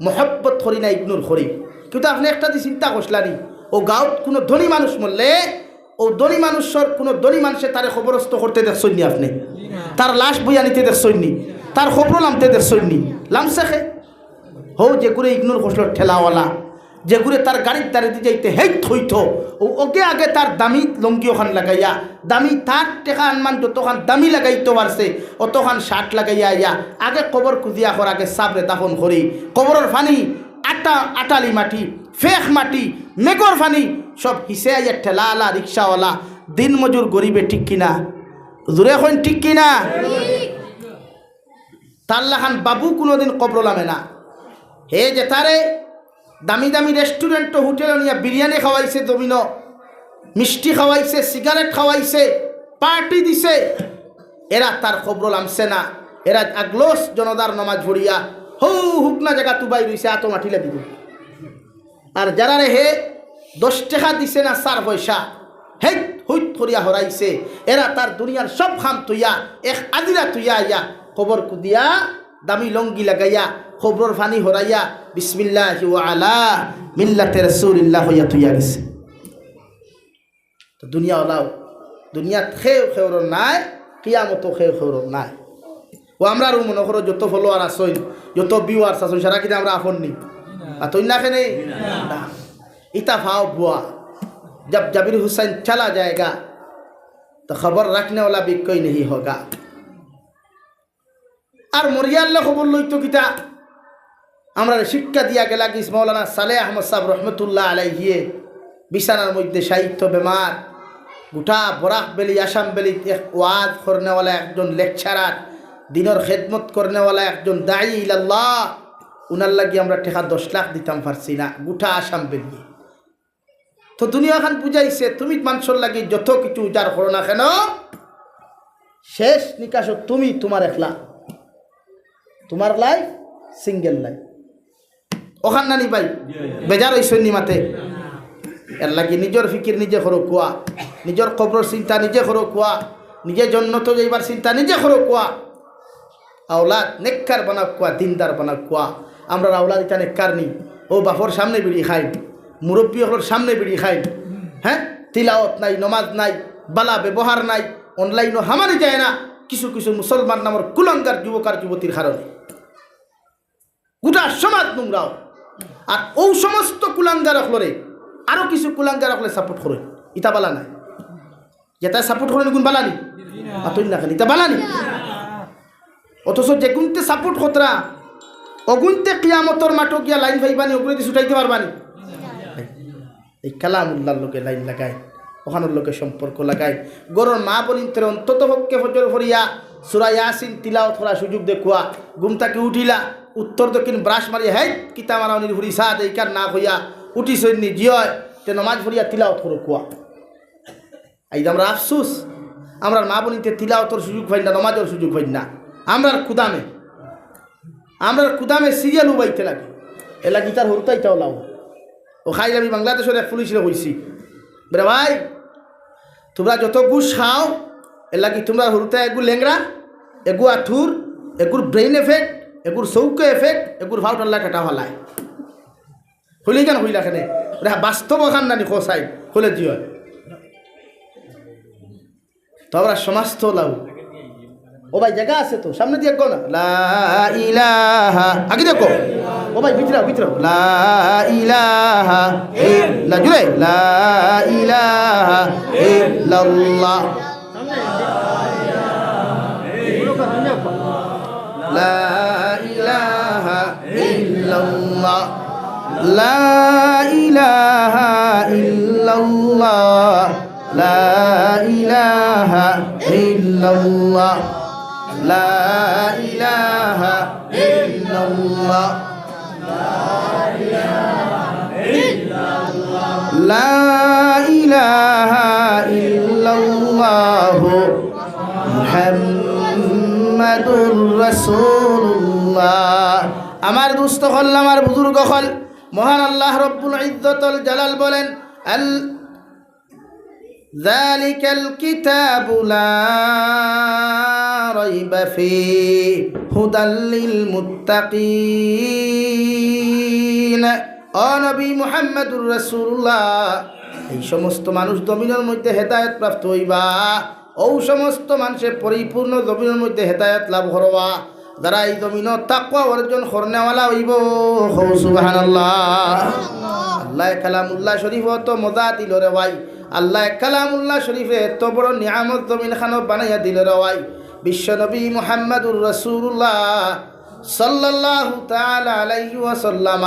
মোহব্বত করি না, ইগনোর করি। কিন্তু আপনি একটা দিয়ে চিন্তা করছিলেন, ও গাঁৱত কোনো ধনী মানুষ মরলে ও ধনী মানুষের কোনো ধনী মানুষে তারে খবরস্থ করতে দেখছেন নি? আপনি তার লাশ বইয়া নিতে দেখছেন নি? তার খবর লামতে দেখছেন নি? লামছে খে হো যে করে ইগনোর করছিল ঠেলাওয়ালা, যেগুলো তার গাড়ির দাঁড়িয়ে যাইতে হেট হইতো ওকে আগে তার দামি লঙ্গি ওখান লাগাইয়া দামি তার টেকা আনমান যতখান দামি লাগাইতে পারছে অতখান শার্ট লাগাইয়া ইয়া আগে কবর খুঁজিয়া কর আগে সাবরে দাফন করি কবরের ফানি আটালি মাটি ফেক মাটি মেঘর ফানি সব হিসে আইয়া ঠেলাওয়ালা রিক্সাওয়ালা দিন মজুর গরিবে ঠিক কিনা জোরে এখন ঠিক কিনা তাল্লাখান বাবু কোনোদিন কবর লামে না হে যে তারে দামি দামি রেস্টুরেন্ট হোটেল নিয়ে বিরিয়ানি খাওয়াইছে দমিনো মিষ্টি খাওয়াইছে সিগারেট খাওয়াইছে পার্টি দিছে এরা তার খবর লামছে না এরা আগলোস জনতার নমাজ ভরিয়া হুকনা জায়গা তুবাই রইছে আতো মাটি লাগিব আর যারা রে হে 10 টাকা দিছে না 4 পয়সা হে হুইত করিয়া হরাইছে এরা তার দুনিয়ার সব খাম তুইয়া এক আদিরা তুইয়া ইয়া খবর কুদিয়া দামি লঙ্গি লাগাইয়া খবরের ফানি হরাইয়া বিসমিল্লাহি ওয়া আলা মিল্লাতে রাসূলিল্লাহ হইয়া তুইয়া গেছে তো দুনিয়া ওলাও দুনিয়াত খেউর নাই কিয়ামত খেউর নাই ও আমরা আর মনে করো যত ফলোয়ার আসইন যত ভিউয়ার্স আসইন সারা কিনা আমরা আপন নি আর তুই না খেনে ইতা ফাও বুয়া जब जबीर हुसैन चला जाएगा तो खबर रखने वाला भी कोई नहीं होगा और मरियाल्ला खबर लইতো কিতা আমরা শিক্ষা দিয়া গেলা কি মাওলানা সালেহ আহমদ সাহেব রহমতুল্লাহ আলাইহি বিছানার মধ্যে সাহিত্য বেমার গোটা বরাক বেলি আসাম বেলি এক ওয়াজ করনেওয়ালা একজন লেকচারার দিনের খেদমত করনেওয়ালা একজন দায়ী ইলাল্লাহ উনার লাগি আমরা টাকা 10 লাখ দিতাম পারছি না গোটা আসাম বেলি তো দুনিয়া খান বুঝাইছে তুমি মানুষের লাগি যত কিছু উজাড় করো না কেন শেষ নিকাশ তুমি তোমার একলা তোমার লাইফ সিঙ্গেল লাইফ ওখান নানি ভাই বেজার হইছ নিমাতে এর লাগি নিজের ফিকির নিজে করো কুয়া নিজের কবর চিন্তা নিজে করো কুয়া নিজে জন্য তো যাইবার চিন্তা নিজে করো কুয়া আওলাদ নেককার বানা কুয়া দিনদার বানা কুয়া আমরা আওলাদ এটা নেককার নি ও বাপর সামনে বিড়ি খাই মুরব্বী হলোর সামনে বিড়ি খাই হ্যাঁ তিলাওয়াত নাই নমাজ নাই বালা ব্যবহার নাই অনলাইনও হামানি যায় না কিছু কিছু মুসলমান নামের কুলাঙ্গার যুবক আর যুবতীর কারণে গোটা সমাজ নোংরাও আর ও সমস্ত কুলাঙ্গার হলরে আরও কিছু কুলাঙ্গার হলে সাপোর্ট করে ইতা বালা নাই যেটা সাপোর্ট করেন গুণ বালানি আতই না ইতা বালানি অথচ যে গুনতে সাপোর্ট কতরা অগুনতে কিয়ামতর মাঠো গিয়া লাইন ভাইবানি ওগুলো দিয়ে ছুটাইতে পারবানি এই কালামুল্লাহর লোকে লাইন লাগায় ওখানের লোকে সম্পর্ক লাগায় গরুর মা বলিনতে অন্তত পক্ষে ফজর ফরিয়া সূরা ইয়াসিন তিলাওয়াত করার সুযোগ দেখুয়া ঘুমটাকে উঠিলা উত্তর দক্ষিণ ব্রাশ মারিয়া হেই কিতা মারাউনির ভরি সাদ এইকার না হইয়া উঠি সৈন্যি জিয় তে নমাজ ফরিয়া তিলাওয়াত করো কুয়া এই আমরা আফসুস আমরা মা বলিনতে তিলাওয়াতর সুযোগ পাই না নমাজের সুযোগ পাই না আমরার কুদামে সিরিয়াল উবাইতে লাগে এলা গীতার হরতাইটাও লাও ও খাইলে আমি বাংলাদেশের এক পুলিশরে হয়েছি বেরে ভাই তোমরা যত গুস খাও এর লাগি তোমরা হরুতে এগুর লেংরা এগু আঠুর এগুর ব্রেইন এফেক্ট এগুর চৌকে এফেক্ট এগুর ভাউটাল্লা কাটা হলায় হইলে কেন হইলা কেনে বাস্তব খান নানি খোসাই হলে জি হয় তো আমরা সমাজ তো লাউ ও ভাই জায়গা আছে তো সামনে দিয়ে না লা ইলাহা আগে দেখো ও ভাই ভিতরে লা ইলাহা ইল্লা জুড়ে লা ইলাহা ইল্লাল্লাহ লা ইলাহা ইল্লাল্লাহ লা ইলাহা ইল্লাল্লাহ লা ইলাহা ইল্লাল্লাহ লা ইলাহা ইল্লাল্লাহ লা ইলাহা ইল্লাল্লাহ মুহাম্মাদুর রাসূলুল্লাহ আমার দুস্থ হল আমার বুজুর্গ হল মহান আল্লাহ রব্বুল ইজ্জতুল জালাল বলেন আল যালিকাল কিতাবু লা রাইবা ফীহি হুদাল লিল মুত্তাকিন ও নবী মুহাম্মদুর রাসূলুল্লাহ এই সমস্ত মানুষ জমিনের মধ্যে হেদায়েত প্রাপ্ত হইবা ও সমস্ত মানুষের পরিপূর্ণ জমিনের মধ্যে হেদায়েত লাভ করবা যারা এই জমিন তাকওয়া অর্জন করনেওয়ালা হইব সুবহানাল্লাহ আল্লাহ কালামুল্লাহ শরীফ তো মজা দিল রে ভাই আল্লাহ কালামুল্লাহ শরীফে এত বড় নিয়ামত জমিন খানো বানাইয়া দিল রে ভাই বিশ্বনবী মুহাম্মদুর রাসূলুল্লাহ সাল্লাল্লাহু তাআলা আলাইহি ওয়াসাল্লাম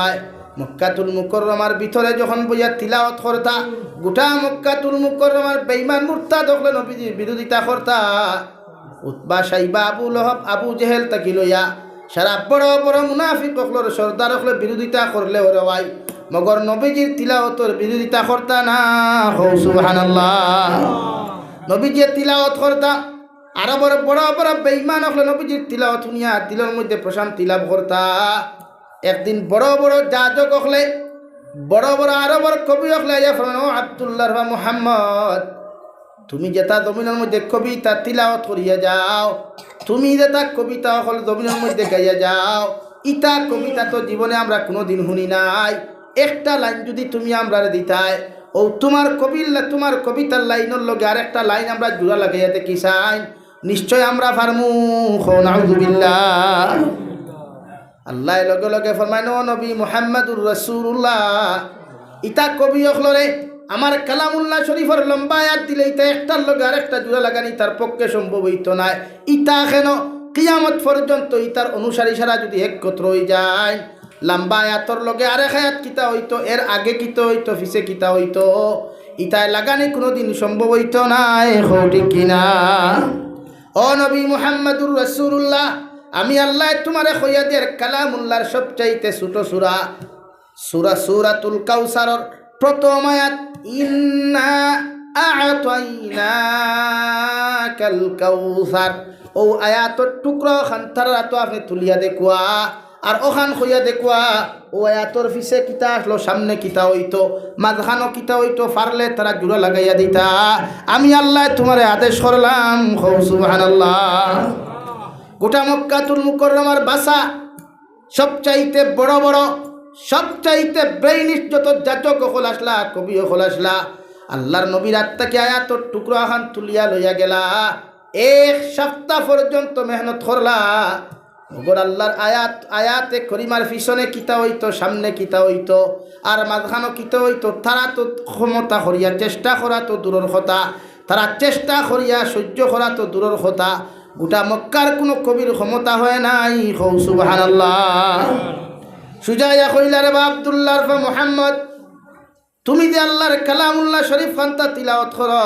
মক্কাতুল মুকাররমার ভিতরে যখন বইয়া তিলাওয়াত করতা গোটা মক্কাতুল মুকাররমার বেঈমান মুরতাদ হলে নবীজির বিরোধিতা করতা উতবা সাইবা আবু লহব আবু জেহেল তাকি লইয়া সারা বড় বড় মুনাফিক হকলর সর্দার হকলে বিরোধিতা করলে ওরে ভাই মগর নবীজির তিলাওয়াতের বিরোধিতা করতা না হো সুবহানাল্লাহ নবীজির তিলাওয়াত করতা আরো বড় বড় বড় বেঈমান হকলে নবীজির তিলাওয়াত শুনিয়া দিলের মধ্যে প্রশান্তি লাভ করতা একদিন বড় বড় যাজক হকলে বড় বড় আরো বড় কবি হকলে আইয়া ফরমান ও আব্দুল্লাহ বা মুহাম্মদ তুমি যেটা জমিনের মধ্যে কবিতা তিলাওয়াত করিয়া যাও তুমি যেটা কবিতা হল জমিনের মধ্যে গাইয়া যাও ইটা কবিতা তো জীবনে আমরা কোনোদিন শুনি নাই একটা লাইন যদি তুমি আমরা দিতাই ও তোমার কবিতার লাইনের লগে আর একটা লাইন আমরা জোড়া লাগাইয়া দেখি চাই নিশ্চয় আমরা ফারমু নাউযুবিল্লাহ আল্লাহ লগে লগে ফরমায় ও নবী মুহাম্মদুর রাসূলুল্লাহ ইটা কবি হলরে আমার কালামুল্লাহ শরীফের লম্বা আয়াত দিলে ইটা একটার লগে আর একটা জোড়া লাগানি তার পক্ষে সম্ভব হইতো না ইটা কেন কিয়ামত পর্যন্ত ইতার অনুসারী সারা যদি একত্র হয়ে যায় লম্বা আয়াতর লগে আরেক আয়াত কিতা হইতো এর আগে কিতা হইতো পিছে কিতা হইতো ইটায় লাগানি কোনোদিন সম্ভব হইতো না ঠিক কিনা ও নবী মুহাম্মদুর রাসূলুল্লাহ আমি আল্লাহ তোমারে কইয়া দের কালামুল্লাহর সবচাইতে ছোট সূরাতুল কাউসারর প্রথম আয়াত ইন্না আ'তাইনাকাল কাউসার ও আয়াতর টুকরা খান তারা তো আপনি তুলিয়া দেখুয়া আর ওখান কইয়া দেখুয়া ও আয়াতর পিছে কিতা আসলো সামনে কিতা হইতো মাঝখানো কিতা হইতো পারলে তারা জোড়া লাগাইয়া দিতা আমি আল্লাহ তোমারে আদেশ করলাম সুবহানাল্লাহ গোটা মক্কাতুল মুকাররমার ভাষা সবচাইতে বড় বড় সবচাইতে ব্রেইনিশ যত যাজক হল আসলা কবি হল আসলা আল্লাহর নবীর আত্মাকে আয়াতর টুকরা খান তুলিয়া লইয়া গেলা এক সপ্তাহ পর্যন্ত মেহনত করলা মগর আল্লাহর আয়াতে করিমার পিছনে কিতা হইতো সামনে কিতা হইতো আর মাঝখানো কিতা হইতো তারা তো ক্ষমতা করিয়া চেষ্টা করা তো দূরের কথা তারা চেষ্টা করিয়া সহ্য করা তো দূরের কথা গোটা মক্কার কোনো কবির ক্ষমতা হয় নাই সুবহানাল্লাহ সুজাইয়া কইলা রে আব্দুল্লাহ বা মুহাম্মদ তুমি যে আল্লাহর কালামুল্লাহ শরীফ খানটা তিলাওয়াত করো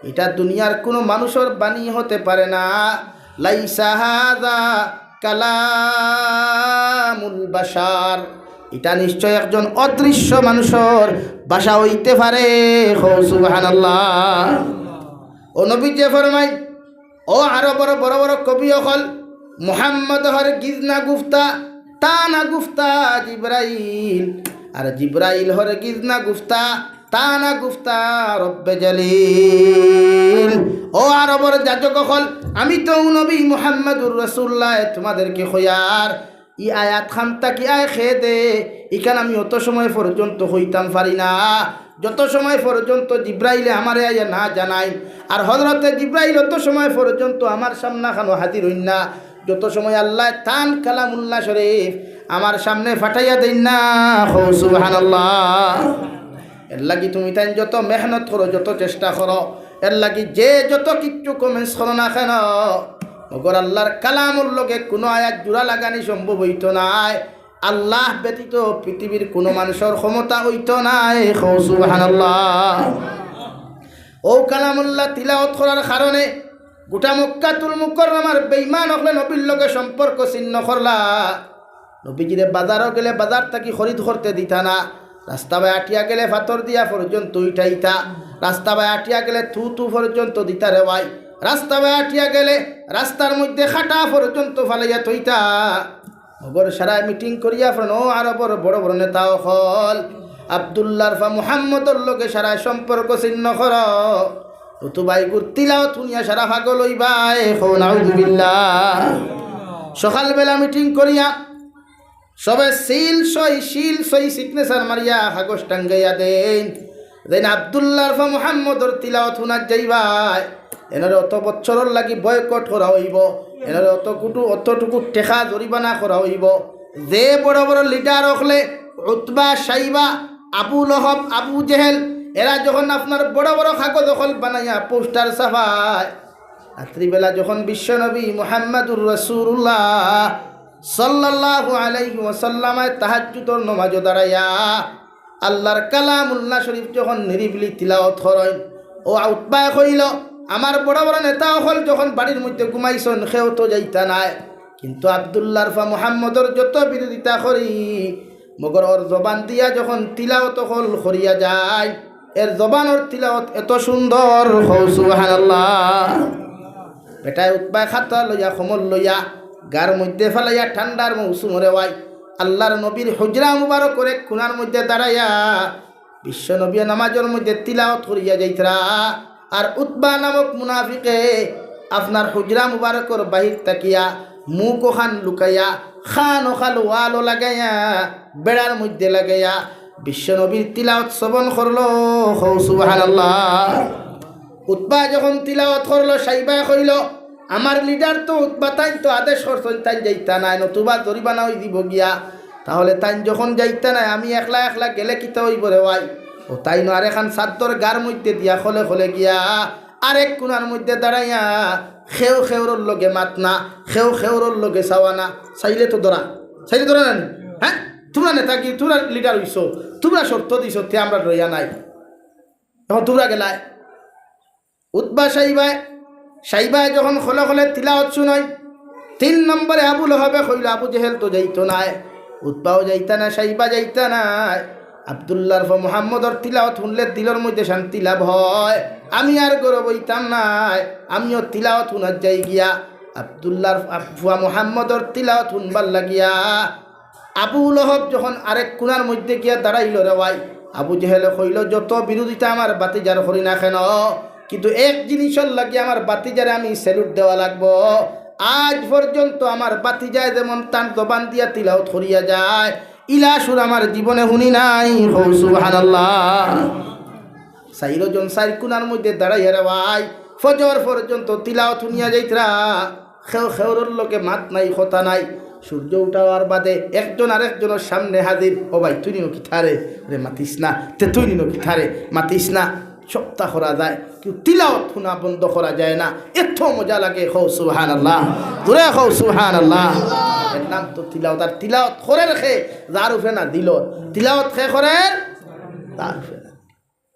এটা দুনিয়ার কোনো মানুষের বাণী হতে পারে না লাইসা হাযা কালামুল বাশার এটা নিশ্চয় একজন অদৃশ্য মানুষের ভাষা হইতে পারে সুবহানাল্লাহ ও নবী যে ফরমাই ও আরো বড় বড় বড় কবি হল মুহাম্মদ হর গিজনা গুফতা তানা গুফতা জিব্রাইল আর জিব্রাইল হর গিজনা গুফতা তানা গুফতা রব্বে জালিল ও আরো বড় যাজক হল আমি তো নবী মুহাম্মদুর রাসূলুল্লাহ তোমাদেরকে খয়ার ই আয়াত খানটা কি আয় খেয়ে দে ইখান আমি অত সময় পর্যন্ত হইতাম পারি না যত সময় পর্যন্ত জিব্রাইলে আমারে আইয়া না জানাই আর হযরতে জিব্রাইল অত সময় পর্যন্ত আমার সামনে খানো হাজির হইন না যত সময় আল্লাহ তান কালামুল্লাহ শরীফ আমার সামনে ফাটাইয়া দেন না সুবহানাল্লাহ এর লাগি তুমি তাই যত মেহনত করো যত চেষ্টা করো এর লাগি যে যত কিচ্ছু কমেন্টস করো না কেন মগর আল্লাহর কালামুর লগে কোনো আয়াত জোড়া লাগানি সম্ভব হইতো নাই আল্লাহ ব্যতীত পৃথিবীর কোনো মানুষের ক্ষমতা হইতো নাই সুবহানাল্লাহ ও কালামুল্লাহ তিলাওয়াত করার কারণে গোটা মক্কাতুল মুকাররমার বেঈমান হলে নবীর লগে সম্পর্ক ছিন্ন করলা নবীজিরে বাজারও গেলে বাজার থাকি খরিদ করতে দিতা না রাস্তা বাই আটিয়া গেলে ফাতর দিয়া পর্যন্ত উঠাইতা রাস্তা বাই আটিয়া গেলে থু পর্যন্ত দিতা রে ভাই রাস্তা বাই আটিয়া গেলে রাস্তার মধ্যে খাটা পর্যন্ত ফালাইয়া থইতা মগর সারা মিটিং করিয়া ফ্রেন ও আরো বড় বড় নেতা হল আব্দুল্লাহ বা মুহাম্মদর লগে সারা সম্পর্ক ছিন্ন কর তুবাই গুর তিলাওয়াত শুনিয়া সারা পাগল হইবাই নাউযুবিল্লাহ সকালবেলা মিটিং করিয়া সবে শিল সই সিগনেচার মারিয়া কাগজ টাঙ্গাইয়া দেন আব্দুল্লাহ বা মুহাম্মদর তিলাওয়াত শুনা যাইবাই এনারে অত বছরের লাগি বয়কট করা হইব এনারে অতটুকু টেকা জরিমানা করা হইব যে বড় বড় লিডার হলে উতবা সাইবা আবু লহব, আবু জেহেল, এরা যখন আপনার বড় বড় কাগজ দখল বানাইয়া পোস্টার ছাপায়, রাত্রিবেলা যখন বিশ্বনবী মুহাম্মদুর রাসূলুল্লাহ সাল্লাল্লাহু আলাইহি ওয়াসাল্লামের তাহাজ্জুদের নামাজে দাঁড়াইয়া আল্লাহর কালামুল্লাহ শরীফ যখন নিরিবিলি তিলাওয়াত করেন, ও উতবায় কইল আমার বড় বড় নেতা হল যখন বাড়ির মধ্যে ঘুমাইছেন সেও তো যাইতা নাই, কিন্তু আব্দুল্লাহর ফা মুহাম্মদর যত বিরোধিতা করি মগর ওর জবান দিয়া যখন তিলাওয়াত হল করিয়া যায়, এর জবানের তিলাওয়াত এত সুন্দর, সুবহানাল্লাহ। বেটায় উতবায় খাতা লইয়া খমল লইয়া গার মধ্যে ফেলাইয়া ঠান্ডার মৌসুমরে ওয়াই আল্লাহর নবীর হুজরা মুবারক করে খুনার মধ্যে দাঁড়াইয়া বিশ্ব নবী নামাজের মধ্যে তিলাওয়াত করিয়া যাইতরা। আর উতবা নামক মুনাফিকে আপনার হুজরা মুবারকর বাহির তাকিয়া মুখ ওখান লুকাইয়া খান ওখাল ওয়ালো লাগাইয়া বেড়ার মধ্যে লাগাইয়া বিশ্ব নবীর তিলাওয়াত শ্রবণ করলো, সুবহানাল্লাহ। উতবা যখন তিলাওয়াত করলো সাইবা কইল আমার লিডার তো উতবা, তাই তো আদেশ করছেন তাই যাইতা নাই, নতুবা জরিমানা হই দিব গিয়া, তাহলে তাই যখন যাইতা নাই আমি একলা একলা গেলে কিতা হইব রে ভাই। ও তাই ন আর এখান সাদ্দর গার মধ্যে দিয়া খলে খলে গিয়া আরেক কোনার মধ্যে দাঁড়াইয়া খেউ খেউরর লগে মাতনা, খেউ খেউরর লগে চাওয়ানা, চাইলে তো ধরা, চাইলে ধরা না। হ্যাঁ, তোমরা নেতা কি, তোমরা লিডার হইছো, তোমরা শর্ত দিছ, তে আমরা রইয়া নাই, এখন তোমরা গেলায়। উতবা সাইবায় যখন খলে খলে তিলাওয়াত শুনই, 3 নম্বরে আবু লহবে কইল আবু জেহেল তো যাইতো নাই, উতবাও যাইতা না, সাইবা যাইতা নাই। আব্দুল্লাহর ফা মুহাম্মদর তিলাওয়াত শুনলে দিলের মধ্যে শান্তি লাভ হয়, আমি আর গৌরব হইতাম নাই, আমিও তিলাওয়াত শুনার যাই গিয়া আব্দুল্লাহর ফুয়া মুহাম্মদর তিলাওয়াত শুনবার লাগিয়া আবু লহব যখন আরেক কোনার মধ্যে গিয়া দাঁড়াইল রে ভাই, আবু জেহেলে কইল যত বিরোধিতা আমার বাতিজার করি না কেন, কিন্তু এক জিনিসের লাগে আমার বাতিজারে আমি স্যালুট দেওয়া লাগবো। আজ পর্যন্ত আমার বাতিজায় যেমন তার জবান দিয়া তিলাওয়াত করিয়া যায়, ইলাসুর আমার জীবনে শুনি নাই, সুবহানাল্লাহ। সাইরজন সাইর কোনার মধ্যে দাঁড়াইয়া রে ভাই ফজর পর্যন্ত তিলাওয়াত শুনিয়া যাইতরা, খেউ খেউরর লোকে মাত নাই কথা নাই। সূর্য উঠাবার বাদে একজন আরেকজনের সামনে হাজির, ও ভাই তুই নিনো কি থারে রে মাতিস না, তে তুই নিনো কি থারে মাতিস না। সপ্তাহ করা যায় কিন্তু তিলাওয়াত শোনা বন্ধ করা যায় না, এত মজা লাগে, সুবহানাল্লাহ, দূরে সুবহানাল্লাহ। এর নাম তো তিলাওয়াত। আর তিলাওয়াত করে রেখে যার উঠে না দিল, তিলাওয়াত খে করে তার উঠে না,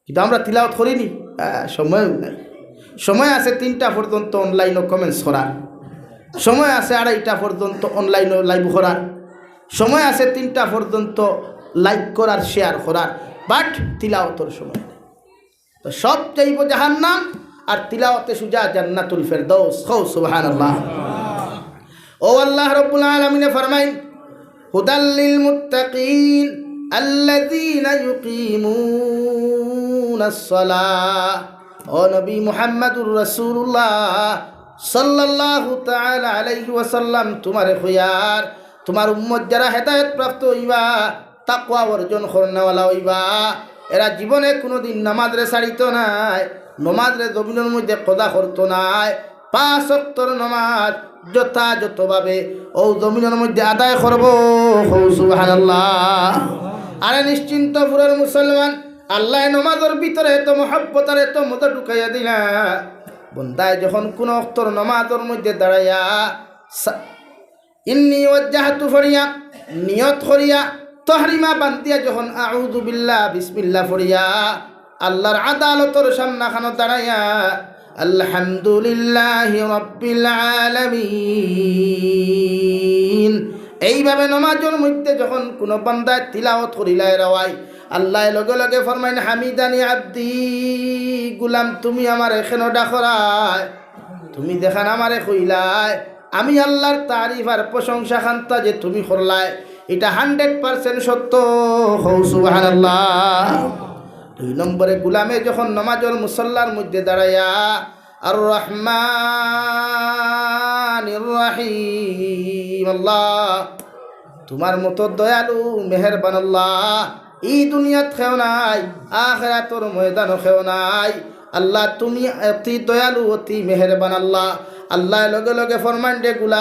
কিন্তু আমরা তিলাওয়াত করিনি, সময় নাই। সময় আছে 3টা পর্যন্ত অনলাইনে কমেন্টস করার, সময় আছে 2:30 পর্যন্ত অনলাইনে লাইভ করার, সময় আছে 3টা পর্যন্ত লাইক করার, শেয়ার করার, বাট তিলাওয়াতের সময় নেই। তো সব চাইব জাহান্নাম আর তিলাওয়াতে সুজা জান্নাতুল ফেরদৌস, সুবহানাল্লাহ। ও আল্লাহ রাব্বুল আলামিন ফরমাইন হুদাল লিল মুত্তাকিন আল্লাযীনা ইউকিমুনাস সালাহ। ও নবী মুহাম্মদুর রাসূলুল্লাহ সাল্লাল্লাহু তাআলা আলাইহি ওয়াসাল্লাম তোমারে খুয়ার, তোমার উম্মত যারা হেদায়েত প্রাপ্ত হইবা, তাকওয়া অর্জন করনেওয়ালা হইবা, এরা জীবনে কোনোদিন নামাজরে ছাড়িত নাই, নমাজরে জমিনের মধ্যে কদা করতো নাই, 5 ওয়াক্তের নামাজ যথাযথভাবে ও জমিনের মধ্যে আদায় করব, সুবহানাল্লাহ। আরে নিশ্চিন্ত পুরের মুসলমান, আল্লাহ নমাজের ভিতরে এত মহব্বত আর এত মতো ঢুকাইয়া দিলা, বন্দায় যখন কোন ওয়াক্তের নামাজের মধ্যে দাঁড়াইয়া ইন্নী ওয়াজ্জাহতু ফরিয়া নিয়ত করিয়া তহরিমা বান্দিয়া যখন আউযু বিল্লাহ বিসমিল্লাহ ফরিয়া আল্লাহর আদালতের সামনাখানে দাঁড়াইয়া আলহামদুলিল্লাহি রাব্বিল আলামিন এইভাবে নামাজের মধ্যে যখন কোনো বান্দা তিলাওয়াত করিলাই রাওয়াই, আল্লাহ লগে লগে ফরমাইন হামিদানি আব্দি, গুলাম তুমি আমার এখানে ডাকরায়, তুমি দেখান আমারে কইলাই, আমি আল্লাহর তারিফ আর প্রশংসা খান্তা যে তুমি করলাই, এটা 100% সত্য, সুবহানাল্লাহ। 2 নম্বরে গুলামে যখন নামাজের মুসাল্লার মধ্যে দাঁড়াইয়া আর রহমানির রহিম, আল্লাহ তোমার মতো দয়ালু মেহেরবান আল্লাহ এই দুনিয়াত খেও নাই, আখিরাতের ময়দানও খেও নাই, আল্লাহ তুমি অতি দয়ালু অতি মেহেরবান আল্লাহ। আল্লাহ লগে লগে ফরমান দে গুলাম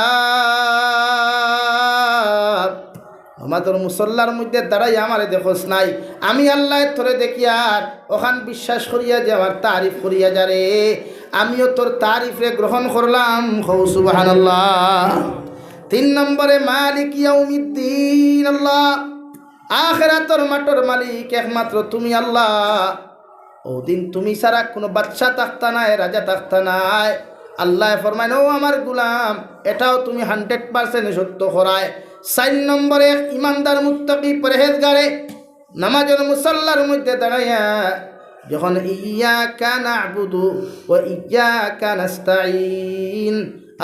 নমাজের মুসল্লার মধ্যে দাঁড়াই আমারে দেখোস নাই, আমি আল্লাহ তোরে দেখি আর ওখান বিশ্বাস করিয়া যে আমার তারিফ করিয়া যারে, আমিও তোর তারিফে গ্রহণ করলাম। হৌ সুবহানাল্লাহ। 3 নম্বরে মালিক ইয়াউমিদ্দিন, আল্লাহ আখিরাতের মাঠের মালিক একমাত্র তুমি আল্লাহ। ওদিন তুমি ছাড়া কোনো বাদশা থাকতা নাই, রাজা থাকতা নাই। আল্লাহ ফরমায়, ও আমার গুলাম, এটাও তুমি 100% সত্য করায়। 4 নম্বরে ইমানদার মুত্তাকি পরহেজগারে নামাজের মুসল্লার মধ্যে দাঁড়াইয়া যখন ইয়াকা না'বুদু ওয়া ইয়াকা নাস্তাঈন,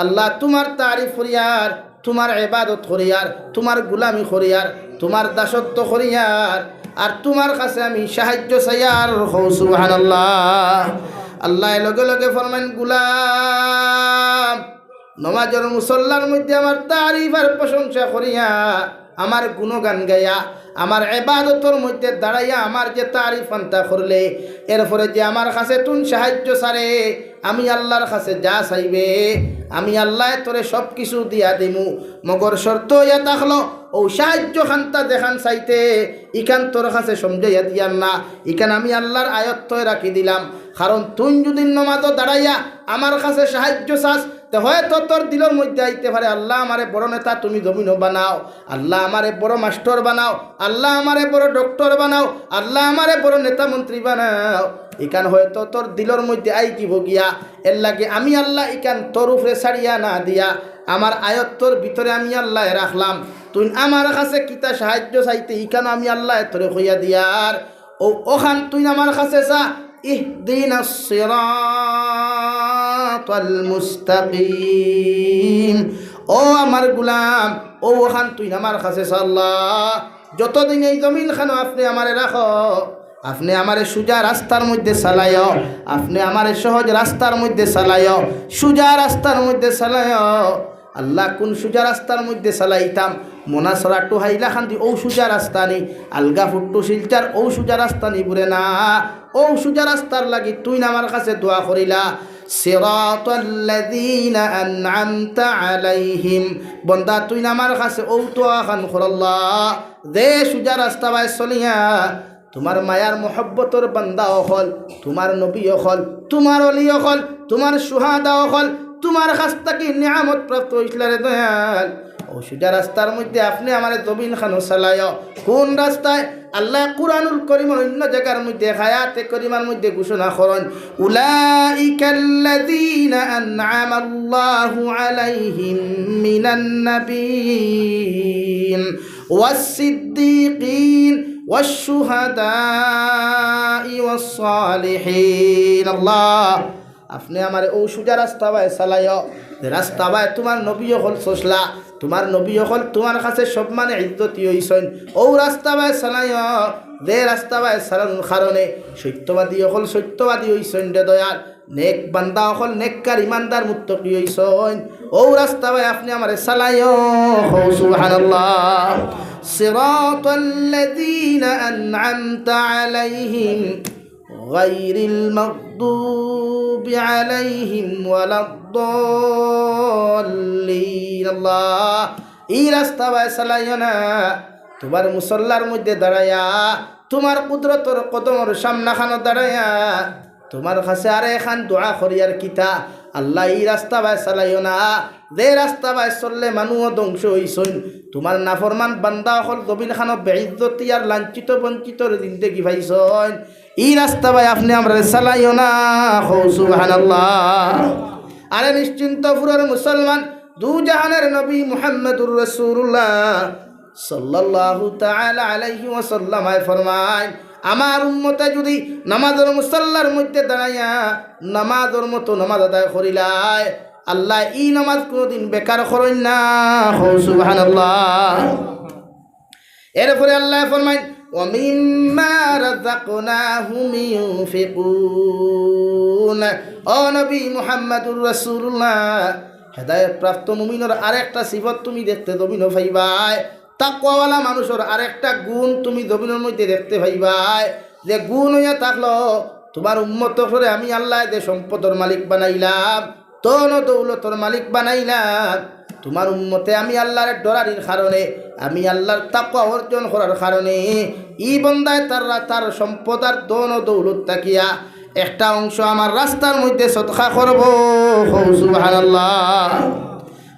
আল্লাহ তোমার তারিফ করিয়ার, তোমার ইবাদত করিয়ার, তোমার গুলামি করিয়ার, তোমার দাসত্ব করিয়ার, আর তোমার কাছে আমি সাহায্য চাইয়ার। সুবহানাল্লাহ। আল্লাহ লগে লগে ফরমান, গুলাম নমাজের মুসল্লার মধ্যে আমার তারিফ আর প্রশংসা করিয়া, আমার গুণগান গাইয়া, আমার ইবাদতের মধ্যে দাঁড়াইয়া আমার যে তারিফ আনতা করলে, এরপরে যে আমার কাছে তুন সাহায্য সারে, আমি আল্লাহর কাছে যা চাইবে আমি আল্লাহ তোরে সব কিছু দিয়া দিমু। মগর শর্ত ইয়া থাকলো, ও সাহায্য খান্তা দেখান চাইতে ইখান তোর কাছে সমঝাইয়া দিয়ার না, ইখান আমি আল্লাহর আয়ত্তয় রাখি দিলাম। কারণ তুই যদি নমাজও দাঁড়াইয়া আমার কাছে সাহায্য চাস, তো হয়তো তোর দিলের মধ্যে আইতে পারে আল্লাহ আমারে বড় নেতা তুমি জমিনও বানাও, আল্লাহ আমারে বড় মাস্টার বানাও, আল্লাহ আমারে বড় ডক্টর বানাও, আল্লাহ আমারে বড় নেতা মন্ত্রী বানাও। ইকান হয়তো তোর দিলের মধ্যে আইকিব গিয়া, এর লাগে আমি আল্লাহ ইকান তোর উপরে ছাড়িয়া না দিয়া আমার আয়ত্তর ভিতরে আমি আল্লাহ রাখলাম। তুই আমার কাছে কিতা সাহায্য চাইতে ইকান আমি আল্লাহ তোরে হইয়া দিয়ার। ও ওখান তুই আমার কাছে চা, ইহদিনাস সিরাতাল মুস্তাকিম, ও আমার গুলাম, ও ওখান তুই আমার কাছে চা। আল্লাহ যতদিন এই জমিন খানো আপনি আমারে রাখো, আপনি আমারে সুজা রাস্তার মধ্যে চালায়, আপনি আমারে সহজ রাস্তার মধ্যে চালায়, সুজা রাস্তার মধ্যে চালায়। আল্লাহ কোন সুজা রাস্তার মধ্যে চালাইতাম, মোনাসরা টু হাইলা খান্দি ও সুজা রাস্তা নেই, আলগা ফুট্টু শিলচার ও সুজা রাস্তা নি বুড়ে না, ও সুজা রাস্তার লাগি তুই আমার কাছে দোয়া করিলা। সিরাতাল্লাযীনা আন'আমতা আলাইহিম, বন্দা তুই আমার কাছে ও দোয়া খান করল্লাহ দে সুজা রাস্তা বাই চলিয়া তোমার মায়ার মোহব্বতর বান্দা হল, তোমার নবী হল, তোমার অলি হল, তোমার সুহাদা হল, তোমার কাছ থেকে নিয়ামত প্রাপ্ত হইসলারে দয়াল। ও সুজা রাস্তার মধ্যে আপনি আমার জবিন খানো চালায়। কোন রাস্তায়? আল্লাহ কুরআনুল কারীম অন্য জায়গার মধ্যে হায়াতে কারিমার মধ্যে ঘোষণা করেন, উলাইকাল্লাযীনা আন'আমাল্লাহু আলাইহিম মিনান নাবিয়্যিন ওয়াস-সিদ্দীকিন ওয়াশ-শুহাদা'i ওয়াস-সালিহিন। আল্লাহ আপনি আমার ও সুজা রাস্তা বাই চালায়, রাস্তা বাই তোমার নবী হল সসলা, তোমার নবী হল তোমার কাছে সব মানে ইজ্জতি হইছেন, ও রাস্তা বাই চালায় দে রাস্তা বাই চালানোর কারণে সত্যবাদী হল সত্যবাদী হইছেন রে দয়াল, নেক বান্দা হল নেককার ইমানদার মুত্তাকি হইছেন, ও রাস্তা বাই আপনি আমারে চালায়। সুবহানাল্লাহ। সিরাতাল্লাযীনা আন'আমতা আলাইহিম গায়রিল মাগদুবি আলাইহিম ওয়ালাদ-দাল্লিন। আল্লাহ এই রাস্তা বাই চালাইও না, তোমার মুসল্লার মধ্যে দাঁড়ায়া, তোমার কুদরতর কদমর সামনাখানো দাঁড়ায়া তোমার কাছে আরে এখান দোয়া করিয়ার কিতা, আল্লাহ এই রাস্তা বাই চালাইও না, যে রাস্তা বাই চললে মানুষ ধ্বংস হইছেন, তোমার নাফরমান বান্দা হল জবিন খানো বেইজ্জতি আর লাঞ্ছিত বঞ্চিতর জিন্দেগি পাইছেন, এই রাস্তা বাই আপনি আমরা চালাইও না। সুবহানাল্লাহ। আরে নিশ্চিন্ত পুরোর মুসলমান, দু জাহানের নবী মুহাম্মদুর রাসূলুল্লাহ সাল্লাল্লাহু তাআলা আলাইহি ওয়াসাল্লাম ফরমায়, আমার উম্মতে যদি নামাজের মুসল্লার মধ্যে দাঁড়াইয়া নামাজের মতো নামাজ আদায় করিলায়, আল্লাহ এই নামাজ কোনোদিন বেকার করেন না। সুবহানাল্লাহ। এরপরে আল্লাহ ফরমায়, ওয়া মিম্মা রাযাকনাহুম ইউনফিকুন। ও নবী মুহাম্মদুর রাসূলুল্লাহ, হেদায়েত প্রাপ্ত মুমিনের আরেকটা সিফত তুমি দেখতে জমিনও পাইবাই, তাকওয়াওয়ালা মানুষের আরেকটা গুণ তুমি জমিনের মধ্যে দেখতে পাইবাই, যে গুণ হইয়া থাকলো তোমার উম্মত করে আমি আল্লাহ যে সম্পদের মালিক বানাইলাম, ধন দৌলতর মালিক বানাইলাম, তোমার উম্মতে আমি আল্লাহর ডরারির কারণে, আমি আল্লাহর তাকওয়া অর্জন করার কারণে ই বন্দায় তার সম্পদ আর দন ও দৌলত তাকিয়া একটা অংশ আমার রাস্তার মধ্যে সদকা করব। সুবহানাল্লাহ।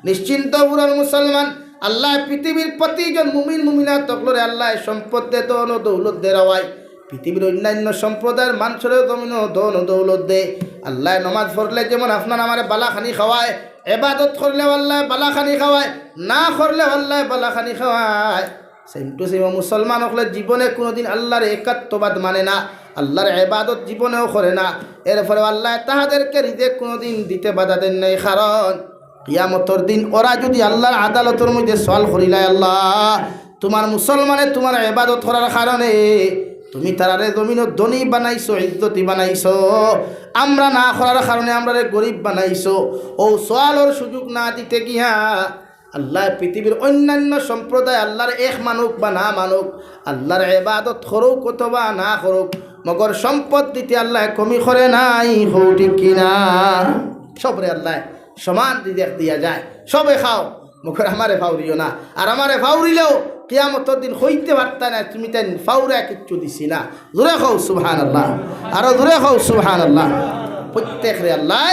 নিশ্চিন্ত পুরান মুসলমান, আল্লাহ পৃথিবীর প্রতিজন মুমিন মুমিনা তকলরে আল্লাহ সম্পদ দে, দন ও দৌলত দে রাওয়াই। পৃথিবীর অন্যান্য সম্প্রদায়ের মানুষেরও দমিন দন ও দৌলত দে। আল্লাহ নমাজ পড়লে যেমন আপনার আমার বালাখানি খাওয়ায়, এবাদত করলে আল্লাহ বালাখানি খাওয়ায়, না করলে আল্লাহ বালাখানি খাওয়ায়। সেম টু সেম মুসলমান হলে জীবনে কোনোদিন আল্লাহর একাত্মবাদ মানে না, আল্লাহর এবাদত জীবনেও করে না। এর ফলে আল্লাহ তাহাদেরকে রিজেক কোনোদিন দিতে বাধা দেন নাই। কারণ কিয়ামতের দিন ওরা যদি আল্লাহর আদালতের মধ্যে সওয়াল করিলায়, আল্লাহ তোমার মুসলমানে তোমার এবাদত করার কারণে তুমি তারারে জমিন ধনী বানাইছো, ইজ্জতি বানাইছো, আমরা না করার কারণে আমরা গরিব বানাইছো। ও সওয়ালের সুযোগ না দিতে গিয়া আল্লাহ পৃথিবীর অন্যান্য সম্প্রদায় আল্লাহর এক মানুক বা না মানুক, আল্লাহর ইবাদত করুক অথবা না করুক, মগর সম্পদ দিতে আল্লাহ কমি করে নাই। হৌ ঠিক কিনা? সবরে আল্লাহ সমান রিজিক দিয়া যায়। সবে খাও, মগর আমারে ফাউরিও না। আর আমারে ফাউরিলেও কিয়ামতের দিন হইতে পারতা না, তুমি তাই ফাউরা কিচ্ছু দিছি না। জোরে খাও সুবহানাল্লাহ, আরো জোরে খাও সুবহানাল্লাহ। প্রত্যেকরে আল্লাহ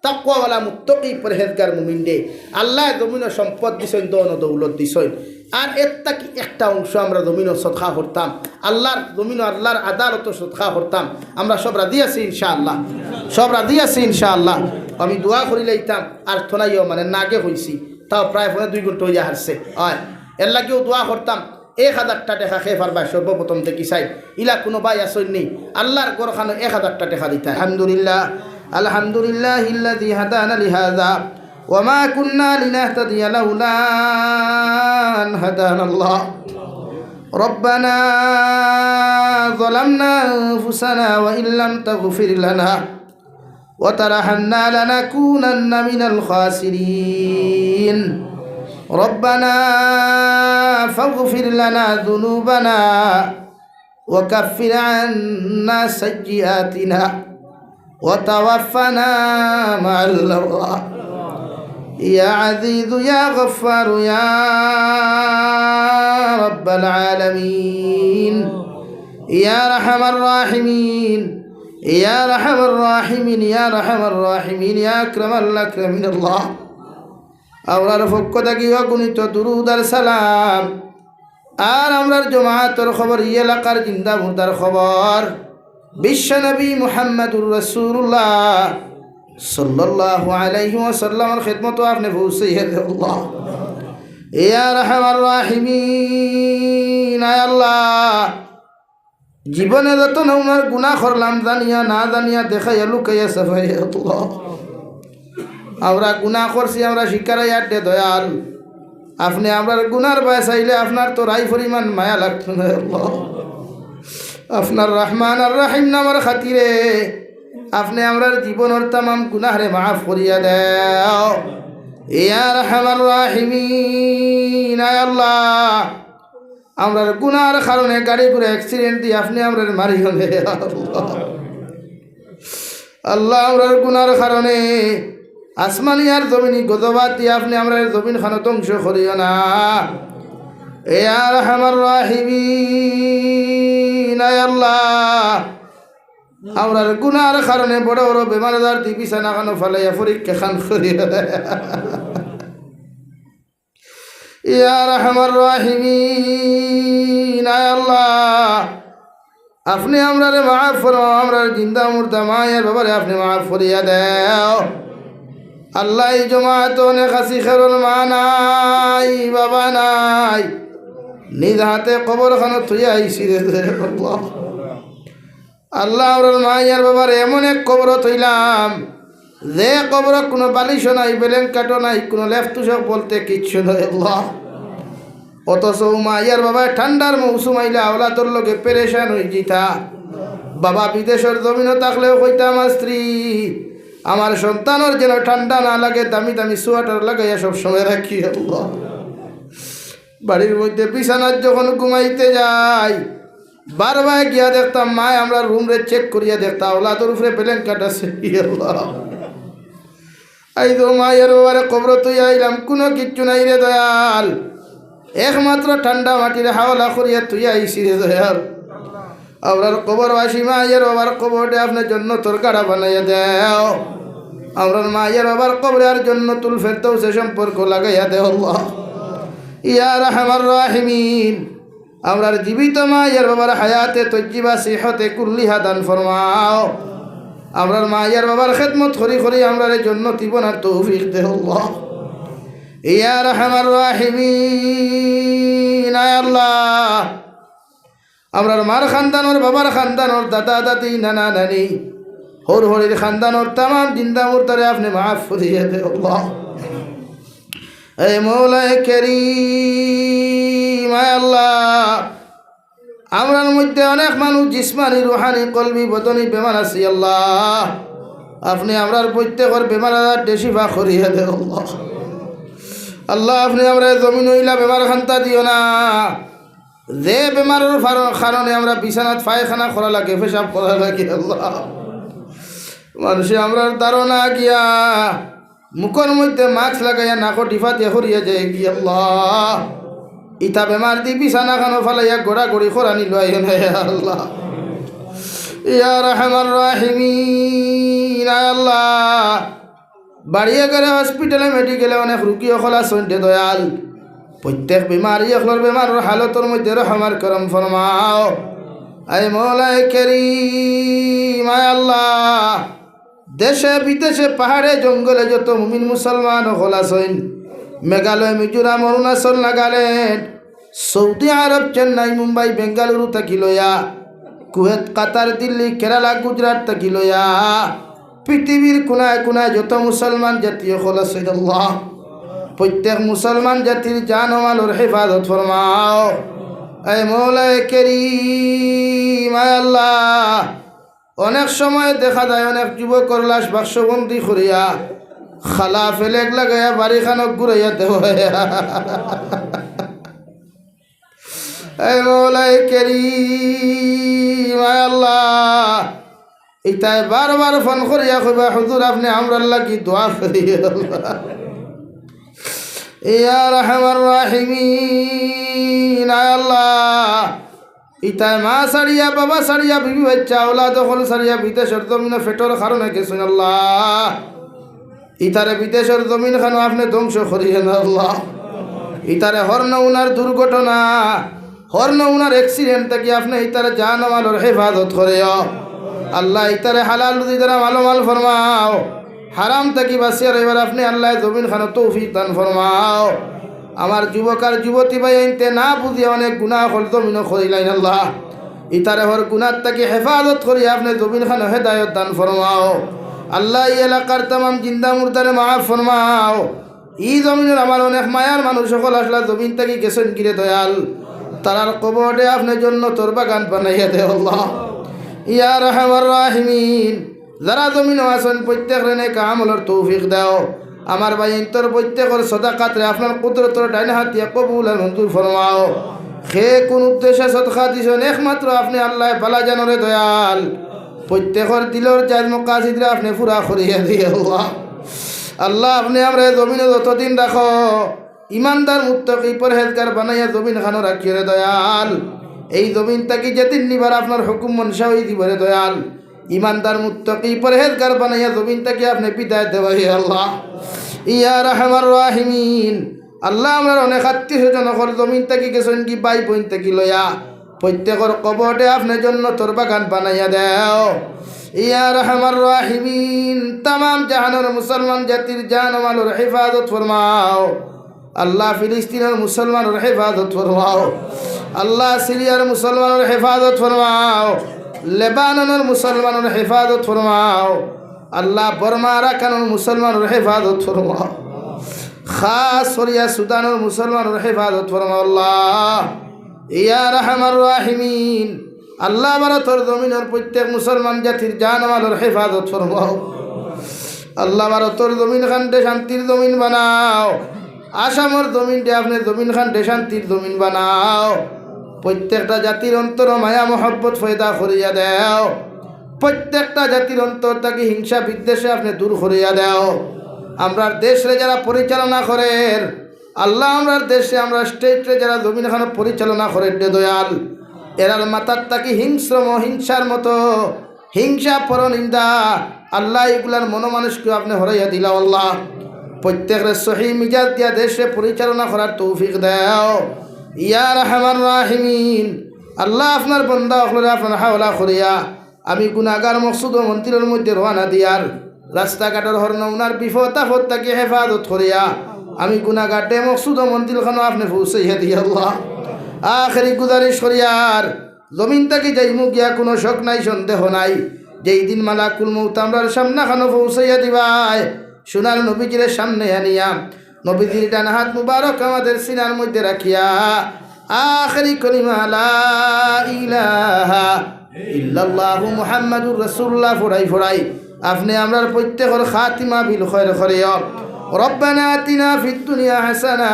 তাকওয়াওয়ালা মুত্তাকি পরহেজগার মুমিনদে আল্লাহ জমিন সম্পদ দিছেন, দন দৌলত দিছেন। আর এর কি একটা অংশ আমরা জমিন সদকা করতাম, আল্লাহর জমিন আল্লাহর আদালত সদকা করতাম। আমরা সব রাজি আছি ইনশাআল্লাহ, সব রাজি আছি ইনশাআল্লাহ। আমি দোয়া করি লাইতাম আর থনাইও মানে নাগে হইছি, তাও প্রায় 2 ঘন্টা হইয়া হারছে। হয় এর লাগেও দোয়া করতাম 1000 টাকা খেয়ে পারবা সর্বপ্রথম দেখি চাই। ইলা কোনো ভাই আসেন নেই আল্লাহর গরখানো 1000 টাকা দিতে। আলহামদুলিল্লাহ, আলহামদুলিল্লাহিল্লাযী হাদানা লিহাযা ওয়া মা কুন্না লিনাহতাদিয়া লাউলা আন হাদানাল্লাহ। রব্বানা যালামনা আনফুসানা ওয়া ইল্লাম তাগফির লানা ওয়া তারহামনা লানাকুনান্না মিনাল খাসিরিন। ربنا فاغفر لنا ذنوبنا وكفر عنا سيئاتنا وتوفنا مع الأبرار يا عزيز يا غفار يا رب العالمين يا أرحم الراحمين يا أرحم الراحمين يا أرحم الراحمين يا أكرم الأكرمين الله। আমরার পক্ষ থেকে অগণিত দুরুদ আর সালাম, আর আমরার জমাতের খবর, এলাকার জিন্দা মুর্দার খবর, বিশ্বনবী মুহাম্মদুর রাসূলুল্লাহ সাল্লাল্লাহু আলাইহি ওয়াসাল্লামের খিদমত আপনি পৌঁছাইয়া দেন আল্লাহ। ইয়া আরহামার রাহিমিন, আয় আল্লাহ জীবনে যত নওনার গুনাহ করলাম জানিয়া না জানিয়া দেখাইয়া লুকাইয়া সাফাইয়া আল্লাহ। আমরা গুনাহ করছি, আমরা শিকারাই আড্ডে দয়াল, আপনি আমরা গুনার বয়স চাইলে আপনার তো রাই পরিমাণ মায়া লাগতো না আল্লাহ। আপনার রহমান আর রাহিম নামের খাতিরে আপনি আমরার জীবনের তামাম গুনাহরে মাফ করিয়া দেও। ইয়া আরহামার রাহিমিন, আয় আল্লাহ আমরার গুনার কারণে গাড়ি ঘুরে অ্যাক্সিডেন্ট দিয়ে আপনি আমরার মারিও নে আল্লাহ। আল্লাহ আমরার গুনার কারণে আসমানি আর জমিনি গজবাত দিয়ে আপনি আমরা জমিন খানো ধ্বংস করিও না। ইয়া আরহামার রাহিমিন, আয় আল্লাহ আমরার গুনার কারণে বড় বড় বেমার আজার দি বিছানা খানো ফালাইয়া পরীক্ষা খান করিয়া ইয়া আরহামার রাহিমিন, আয় আল্লাহ আপনি আমরারে মাফ করো, আমরার জিন্দা মুর্দা মায়ের বাবারে আপনি মাফ করিয়া দেও। আল্লাহ এই জমাত অনেক হাসি খেরল মা নাই বাবা নাই, নিজ হাতে কবর খানো থুই আইসি রে আল্লাহ আমার মায়ের বাবার এমন এক কবর থইলাম যে কবর কোনো বালিশও নাই, বেলেঙ্কাটও নাই, কোনো লেফতুসক বলতে কিচ্ছু নয় আল্লাহ। অথচ মায়ের বাবা ঠান্ডার মৌসুম আইলে আওলাদর লোকে পেরেশান হয়ে যেতা। বাবা বিদেশের জমিনও থাকলেও কইতা আমার স্ত্রী আমার সন্তানের যেন ঠান্ডা না লাগে, দামি দামি সোয়াটার লাগাইয়া সবসময় রাখি আল্লাহ। বাড়ির মধ্যে বিছানার যখন ঘুমাইতে যাই বারবার গিয়া দেখতাম মায় আমরা রুম রে চেক করিয়া দেখতাম ওলাদর উপরে ব্ল্যাঙ্কেট আছে আল্লাহ। আই তো মায়ের বাবারে কবর তুই আইলাম কোনো কিচ্ছু নাই রে দয়াল, একমাত্র ঠান্ডা মাটির হাওলা করিয়া তুই আইসি রে দয়াল। আমরার কবর বাসি মায়ের বাবার কবরটা আপনার জন্য তোর কাটা বানাইয়া দেও। আমরার মায়ের বাবার কবরের জন্য তুল ফেরদৌসে সম্পর্ক লাগাইয়া দেও আল্লাহ ইয়া রাহমার রাহিমিন। আমরার জীবিত মায়ের বাবার হায়াতে তজ্জিবা সিহতে কুল্লিহা দান ফরমাও। আমরার মায়ের বাবার খেদমত করি করি আমরার জন্য জীবনার তৌফিক দেও আল্লাহ ইয়া রাহমার রাহিমিন। আয় আল্লাহ, আমরার মার খানদানোর বাবার খানদানোর দাদা দাদি নানা নানি হর হরির খানদানোর তামাম জিন্দা মুর্দারে আপনি মাফ করিয়ে দে আল্লাহ। এ মৌলায়ে কারীম, আয় আল্লাহ, আমরার মধ্যে অনেক মানুষ জিসমানি রুহানি কলবি বদনি বেমার আছে আল্লাহ। আপনি আমরার প্রত্যেকের বেমার শিফা করিয়ে দে আল্লাহ। আল্লাহ, আপনি আমরা জমিন হইলা বেমার খান্তা দিও না। যে বেমারের কারণে আমরা বিছানাত পায়খানা করা লাগে, পেশাব করা লাগে আল্লাহ, মানুষে আমরার ধারণা গিয়া মুখের মধ্যে মাস্ক লাগাইয়া নাকো টিফা দিয়ে হরিয়া যায় কি আল্লাহ। ইতা বেমার দি বিছানা খানো ফালাইয়া গোড়া গড়ি খোরানি লয় আল্লাহ ইয়া রাহমার রাহিমিন। আল্লাহ, বাড়িয়ে গেলে হসপিটালে মেডিকেলে অনেক রুগী অকল আছেন দয়াল। প্রত্যেক বেমারি অকলের বেমারের হালতের মধ্যে রহমার করম ফরমাও। আয় মৌলায়ে কারীম, আয় আল্লাহ, দেশে বিদেশে পাহাড়ে জঙ্গলে যত মুমিন মুসলমান অকল আছেন, মেঘালয় মিজোরাম অরুণাচল নাগাল্যান্ড সৌদি আরব চেন্নাই মুম্বাই বেঙ্গালুরু থাকি লইয়া কুয়েত কাতার দিল্লি কেরালা গুজরাট থাকি লইয়া পৃথিবীর কোনায় কোনায় যত মুসলমান জাতীয় অকল আছেন আল্লাহ, প্রত্যেক মুসলমান জাতির জান ও মালের হেফাজত ফরমাও। আয় মৌলায়ে কারীম, আয় আল্লাহ, অনেক সময় দেখা যায় অনেক যুবকর লাশ বাক্সবন্দি করিয়া খালা ফেলেক লাগাইয়া বাড়িখানক ঘুরাইয়া দেওয়া। আয় মৌলায়ে কারীম, আয় আল্লাহ, ইতায় বারবার ফোন করিয়া কইবা হুজুর আপনি আমরার লাগি দোয়া করিয়া ইয়া রাহমার রাহিমিন। আয় আল্লাহ, ইতায় মা সারিয়া বাবা সারিয়া বিবি বাচ্চা ওলাদ হল সারিয়া বিদেশের জমিনে ফেটর কারণে গেছেন আল্লাহ। ইতারে বিদেশের জমিন খানো আপনি ধ্বংস করিয়েন আল্লাহ। ইতারে হর্ন উনার দুর্ঘটনা হর্ন উনার অ্যাক্সিডেন্ট থেকে আপনি ইতারে জান মালের হেফাজত করে আল্লাহ। ইতারে হালাল রুজি দ্বারা মাল ফরমাও, হারাম থাকি বাঁচিয়ে এবার আপনি আল্লাহ জমিন খানো তৌফিক দান ফরমাও। আমার যুবক আর যুবতী ভাই আনতে না বুঝিয়ে অনেক গুনাহ হল জমিন করিলেন আল্লাহ। ইতারে হর গুনার তাকে হেফাজত করি আপনি জমিন খানো হেদায়ত দান ফরমাও আল্লাহ। এই এলাকার তামাম জিন্দা মুর্দারে মাফ ফরমাও। ই জমিনের আমার অনেক মায়ার মানুষ সকল আসলা জমিন থেকে গেছেন কিরে দয়াল, তারার কবরে আপনার জন্য তোর বাগান বানাইয়া দে আল্লাহ ইয়া রাহমার রাহিমিন। যারা জমিন আছেন প্রত্যেক রেনে কামলের তৌফিক দাও। আমার ভাই তোর প্রত্যেকের সদাকাতরে আপনার কুদরতর ডাইন হাত দিয়া কবুল আর মঞ্জুর ফরমাও। সে কোন উদ্দেশ্যে সদকা দিছেন একমাত্র আপনি আল্লাহ বালা জানরে দয়াল। প্রত্যেকের দিলর চার মকাসিদরে আপনি পুরা করিয়া দিয়ে আল্লাহ। আল্লাহ, আপনি আমরা জমিনে যতদিন রাখো ইমানদার মুত্তাকি পরহেজগার বানাইয়া জমিন খানো রাখিয়ে দয়াল। এই জমিন তাকে যেদিন নিবার আপনার হুকুম মনসা হয়ে দিবরে দয়াল। ইমানদার মুত্তাকি পরহেজগার বানাইয়া জমিন তাকে আপনি বিদায় দেওয়াই আল্লাহ ইয়া রাহমার রাহিমিন। আল্লাহ, আমরা অনেক আত্মীয় স্বজন জমিন তাকে গেছেন কি ভাই বোন তাকি লইয়া প্রত্যেকের কবরে আপনার জন্য তোর বাগান বানাইয়া দেও ইয়া রাহমার রাহিমিন। তামাম জাহানের মুসলমান জাতির জান মালের হেফাজত ফরমাও আল্লাহ। ফিলিস্তিনের মুসলমানের হেফাজত ফরমাও আল্লাহ। সিরিয়ার মুসলমানের হেফাজত ফরমাও। লেবাননের মুসলমানের হেফাজত ফরমাও আল্লাহ। বর্মা আরাকানের মুসলমানের হেফাজত ফরমাও। খাস সরিয়া সুদানের মুসলমানের হেফাজত ফরমাও আল্লাহ ইয়া রাহমার রাহিমিন। আল্লাহ, ভারতের জমিনের প্রত্যেক মুসলমান জাতির জান মালের হেফাজত ফরমাও আল্লাহ। ভারতের জমিন খান্ডে শান্তির জমিন বানাও। আসামের জমিনটা আপনি জমিন খান্ডে শান্তির জমিন বানাও। প্রত্যেকটা জাতির অন্তর মায়া মহব্বত ফয়দা করিয়া দেও। প্রত্যেকটা জাতির অন্তর তাকে হিংসা বিদ্বেষে আপনি দূর করিয়া দেও। আমরার দেশে যারা পরিচালনা করেন আল্লাহ আমরার দেশে আমরা স্টেটে যারা জমিন খানো পরিচালনা করেন রে দয়াল এরার মাথার তাকে হিংসার মতো হিংসা পরনিন্দা আল্লাহ এগুলার মনোমানুষকে আপনি হরাইয়া দিলা আল্লাহ প্রত্যেকের সহি মিজাজ দিয়া দেশে পরিচালনা করার তৌফিক দাও ইয়া রাহমান রাহিমিন আল্লাহ আপনার বন্দা হলে আপনার হাওলা করিয়া আমি গুনাহগার মকসুদ ও মন্দিরের মধ্যে রওনা দিয়ার রাস্তাঘাটের হরণ উনার বিপদ আপদ তাকে হেফাজত করিয়া আমি গুনাহগারে মকসুদ ও মন্দিরখানো আপনি পৌঁছাইয়া দিয়া আল্লাহ আখেরি গুজারিশ করিয়ার জমিন তাকে যাইমু গিয়া কোনো শখ নাই সন্দেহ নাই যেই দিন মালাকুল মউত আমরার সামনা খানো পৌঁছাইয়া দিবাই সোনার নবীজির সামনে আনিয়া নবীজির ডান হাত মুবারক আমাদের সিনার মধ্যে রাখিয়া আখেরি কলিমা লা ইলাহা ইল্লাল্লাহু মুহাম্মাদুর রাসূলুল্লাহ ফড়াই আপনি আমরার প্রত্যেকের খাতিমা বিল খৈর করিও রব্বানা আতিনা ফিদ দুনিয়া হাসানা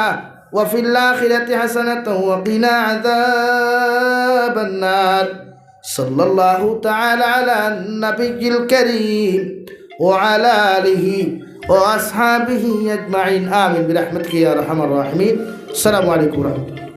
ওয়া ফিল আখিরাতি হাসানাতাও ওয়া কিনা আযাবান নার সাল্লাল্লাহু তাআলা আলা নাবিয়্যিল কারীম ওয়া আলা আলিহি ওয়া আসহাবিহি আজমাইন আমিন বিরহমাতিকা ইয়া আরহামার রাহিমিন আসসালামু আলাইকুম ওয়া রাহমাতুল্লাহ।